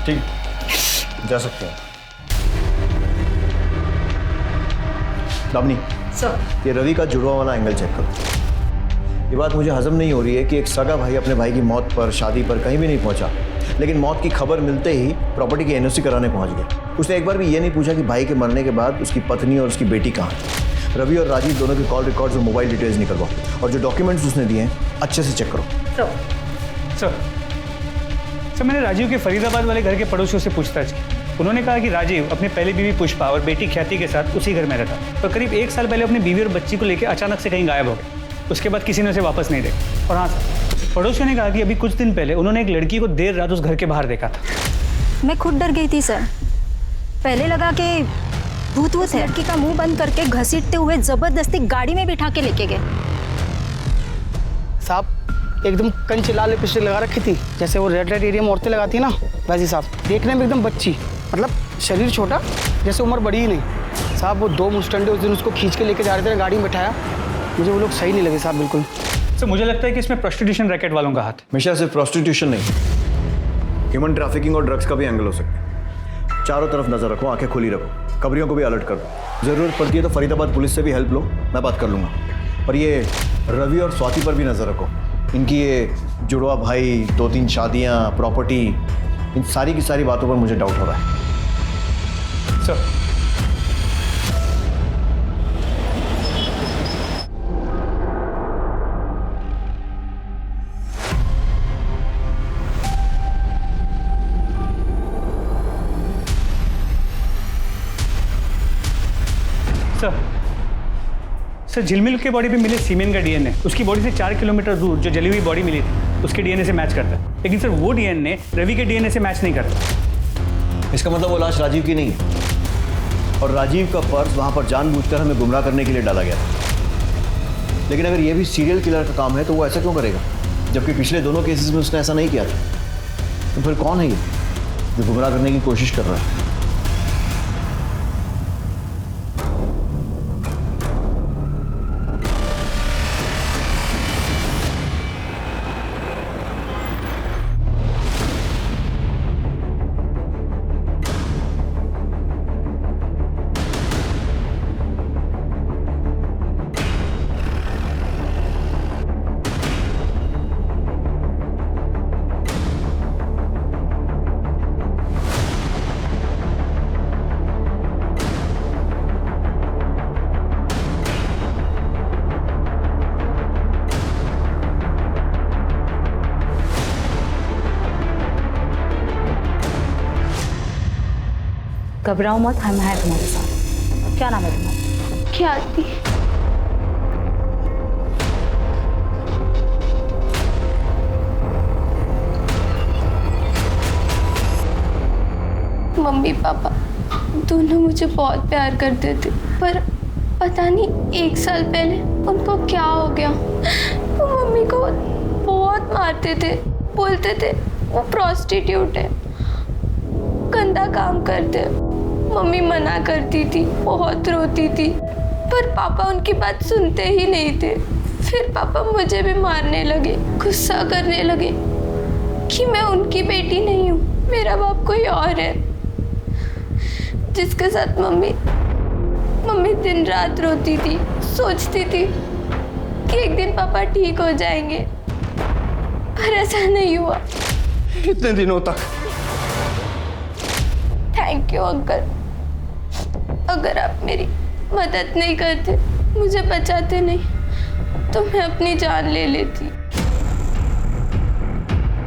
T: ठीक, जा सकते हैं। दामिनी
N: सर,
T: ये रवि का जुड़वा वाला एंगल चेक करो। ये बात मुझे हजम नहीं हो रही है कि एक सगा भाई अपने भाई की मौत पर, शादी पर कहीं भी नहीं पहुंचा, लेकिन मौत की खबर मिलते ही प्रॉपर्टी की एनओसी कराने पहुंच गया। उसने एक बार भी ये नहीं पूछा कि भाई के मरने के बाद उसकी पत्नी और उसकी बेटी कहाँ है। रवि और राजीव दोनों के कॉल रिकॉर्ड्स और मोबाइल डिटेल्स निकलवाओ, और जो डॉक्यूमेंट्स उसने दिए हैं अच्छे से चेक करो।
P: सर मैंने राजीव के फरीदाबाद वाले घर के पड़ोसियों से पूछताछ की। उन्होंने कहा कि राजीव अपनी पहली बीवी पुष्पा और बेटी ख्याति के साथ उसी घर में रहता, और करीब 1 साल पहले अपनी बीवी और बच्ची को लेकर अचानक से कहीं गायब हो गया। उसके बाद किसी ने उसे वापस नहीं देखा। और हाँ सर, पड़ोसियों ने कहा कि अभी कुछ दिन पहले उन्होंने एक लड़की को देर रात उस घर के बाहर देखा था।
A: मैं खुद डर गई थी सर। पहले लगा कि भूत वूत है। लड़की का मुंह बंद करके घसीटते हुए जबरदस्ती गाड़ी में बिठा के लेके गए।
Q: साहब एकदम कंच लाल लिपस्टिक लगा रखी थी, जैसे वो रेड लाइट एरिया में औरतें लगाती है ना, वैसे साहब। देखने में एकदम बच्ची, मतलब शरीर छोटा, जैसे उम्र बड़ी ही नहीं। साहब वो 2 मुस्टंडे उस दिन उसको खींच के लेके जा रहे थे, गाड़ी में बैठाया। मुझे वो लोग सही नहीं लगे साहब, बिल्कुल।
P: सर मुझे लगता है कि इसमें प्रोस्टिट्यूशन रैकेट वालों का हाथ।
T: हमेशा सिर्फ प्रोस्टिट्यूशन नहीं, ह्यूमन ट्रैफिकिंग और ड्रग्स का भी एंगल हो सकता है। चारों तरफ नजर रखो, आंखें खुली रखो, खबरियों को भी अलर्ट कर दो। जरूरत पड़ती है तो फरीदाबाद पुलिस से भी हेल्प लो, मैं बात कर लूंगा। पर ये रवि और स्वाति पर भी नजर रखो, इनकी ये जुड़वा भाई, 2-3 शादियां, प्रॉपर्टी, इन सारी की सारी बातों पर मुझे डाउट हो रहा है।
O: सर,
P: सर झिलमिल के बॉडी पे मिले सीमेंट का डीएनए उसकी बॉडी से 4 किलोमीटर दूर जो जली हुई बॉडी मिली थी उसके डीएनए से मैच करता है, लेकिन सर वो डीएनए रवि के डीएनए से मैच नहीं करता।
T: इसका मतलब वो लाश राजीव की नहीं है और राजीव का पर्स वहां पर जानबूझकर हमें गुमराह करने के लिए डाला गया था। लेकिन अगर ये भी सीरियल किलर का काम है तो वो ऐसा क्यों करेगा, जबकि पिछले दोनों केसेस में उसने ऐसा नहीं किया था? तो फिर कौन है ये जो गुमराह करने की कोशिश कर रहा है?
H: घबराओ मत, हम हैं तुम्हारे साथ। क्या नाम है तुम्हारा?
L: ख्याति। मम्मी पापा दोनों मुझे बहुत प्यार करते थे, पर पता नहीं 1 साल पहले उनको क्या हो गया। वो मम्मी को बहुत मारते थे, बोलते थे वो प्रोस्टिट्यूट है, गंदा काम करते। मम्मी मना करती थी, बहुत रोती थी, पर पापा उनकी बात सुनते ही नहीं थे। फिर पापा मुझे भी मारने लगे, गुस्सा करने लगे कि मैं उनकी बेटी नहीं हूँ, मेरा बाप कोई और है, जिसके साथ मम्मी दिन रात रोती थी, सोचती थी कि एक दिन पापा ठीक हो जाएंगे, पर ऐसा नहीं हुआ।
O: इतने दिनों तक।
L: Thank you uncle. अगर आप मेरी मदद नहीं करते, मुझे बचाते नहीं, तो मैं अपनी जान ले लेती।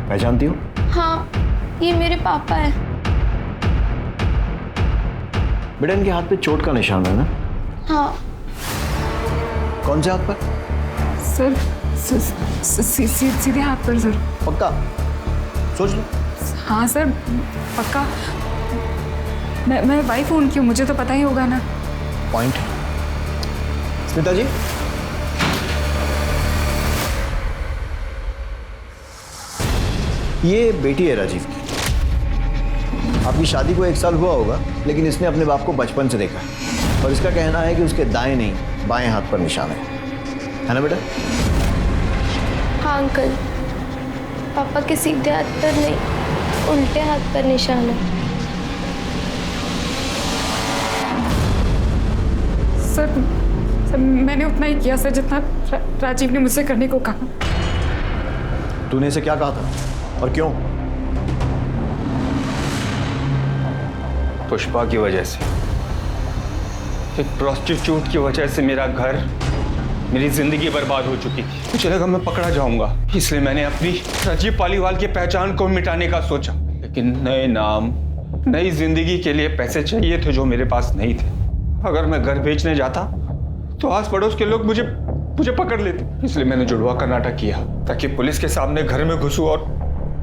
T: पहचानती हो?
L: हाँ, ये मेरे पापा हैं।
T: बेटा इनके हाथ पे चोट का निशान है ना?
L: हाँ।
T: कौन से हाथ पर?
R: सर सीधे हाथ पर सर।
T: पक्का? सोच लो।
R: हाँ सर पक्का। मैं वाइफ हूँ उनकी, मुझे तो पता ही होगा ना।
T: पॉइंट। स्मिता जी, ये बेटी है राजीव की। आपकी शादी को 1 साल हुआ होगा, लेकिन इसने अपने बाप को बचपन से देखा है और इसका कहना है कि उसके दाएं नहीं बाएं हाथ पर निशान है ना बेटा?
L: हाँ अंकल, पापा के सीधे हाथ पर नहीं, उल्टे हाथ पर निशान है।
R: सर मैंने उतना ही किया सर जितना राजीव ने मुझसे करने को कहा।
T: तूने इसे क्या कहा था और क्यों?
O: पुष्पा की वजह से, एक प्रोस्टिट्यूट की वजह से मेरा घर, मेरी जिंदगी बर्बाद हो चुकी थी। मुझे लगा मैं पकड़ा जाऊंगा, इसलिए मैंने अपनी राजीव पालीवाल की पहचान को मिटाने का सोचा। लेकिन नए नाम, नई जिंदगी के लिए पैसे चाहिए थे जो मेरे पास नहीं थे। अगर मैं घर बेचने जाता तो आस पड़ोस के लोग मुझे पकड़ लेते, इसलिए मैंने जुड़वा का नाटक किया ताकि पुलिस के सामने घर में घुसूं। और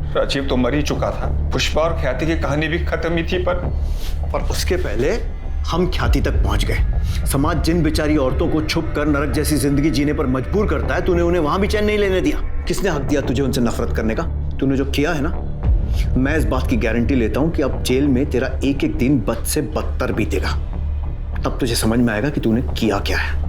O: राजीव तो मर ही चुका था, पुष्पा और ख्याति की कहानी भी खत्म ही थी, पर
T: उसके पहले हम ख्याति तक पहुंच गए। समाज जिन बेचारी औरतों को छुप कर नरक जैसी जिंदगी जीने पर मजबूर करता है, तूने उन्हें वहां भी चैन नहीं लेने दिया। किसने हक दिया तुझे उनसे नफरत करने का? तूने जो किया है ना, मैं इस बात की गारंटी लेता हूं कि अब जेल में तेरा एक एक दिन बद से बदतर बीतेगा। तब तुझे समझ में आएगा कि तूने किया क्या है।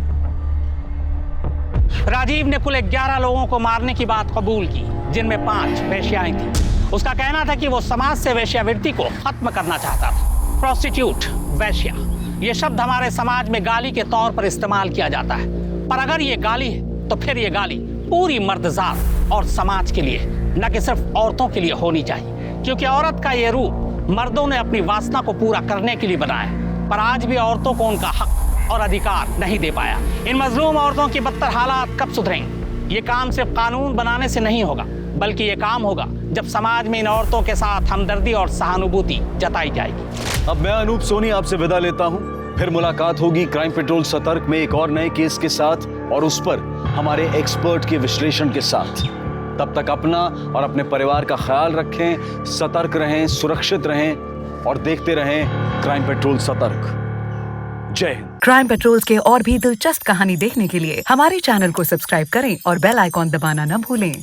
U: राजीव ने कुल 11 लोगों को मारने की बात कबूल की, जिनमें 5 वेश्याएं थी। उसका कहना था कि वो समाज से वेश्यावृत्ति को खत्म करना चाहता था। प्रोस्टिट्यूट, वेश्या, ये शब्द हमारे समाज में गाली के तौर पर इस्तेमाल किया जाता है, पर अगर ये गाली है तो फिर ये गाली पूरी मर्दजात और समाज के लिए, न कि सिर्फ औरतों के लिए होनी चाहिए, क्योंकि औरत का ये रूप मर्दों ने अपनी वासना को पूरा करने के लिए बनाया, पर आज भी औरतों को उनका हक और अधिकार नहीं दे पाया। इन मजलूम औरतों की बदतर हालात कब सुधरेंगे? ये काम सिर्फ कानून बनाने से नहीं होगा, बल्कि ये काम होगा जब समाज में इन औरतों के साथ हमदर्दी और सहानुभूति जताई जाएगी।
C: अब मैं अनूप सोनी आपसे विदा लेता हूं। फिर मुलाकात होगी क्राइम पेट्रोल सतर्क में एक और नए केस के साथ और उस पर हमारे एक्सपर्ट के विश्लेषण के साथ। तब तक अपना और अपने परिवार का ख्याल रखें, सतर्क रहें, सुरक्षित रहें और देखते रहें क्राइम पेट्रोल सतर्क। जय हिंद।
B: क्राइम पेट्रोल के और भी दिलचस्प कहानी देखने के लिए हमारे चैनल को सब्सक्राइब करें और बेल आइकॉन दबाना न भूलें।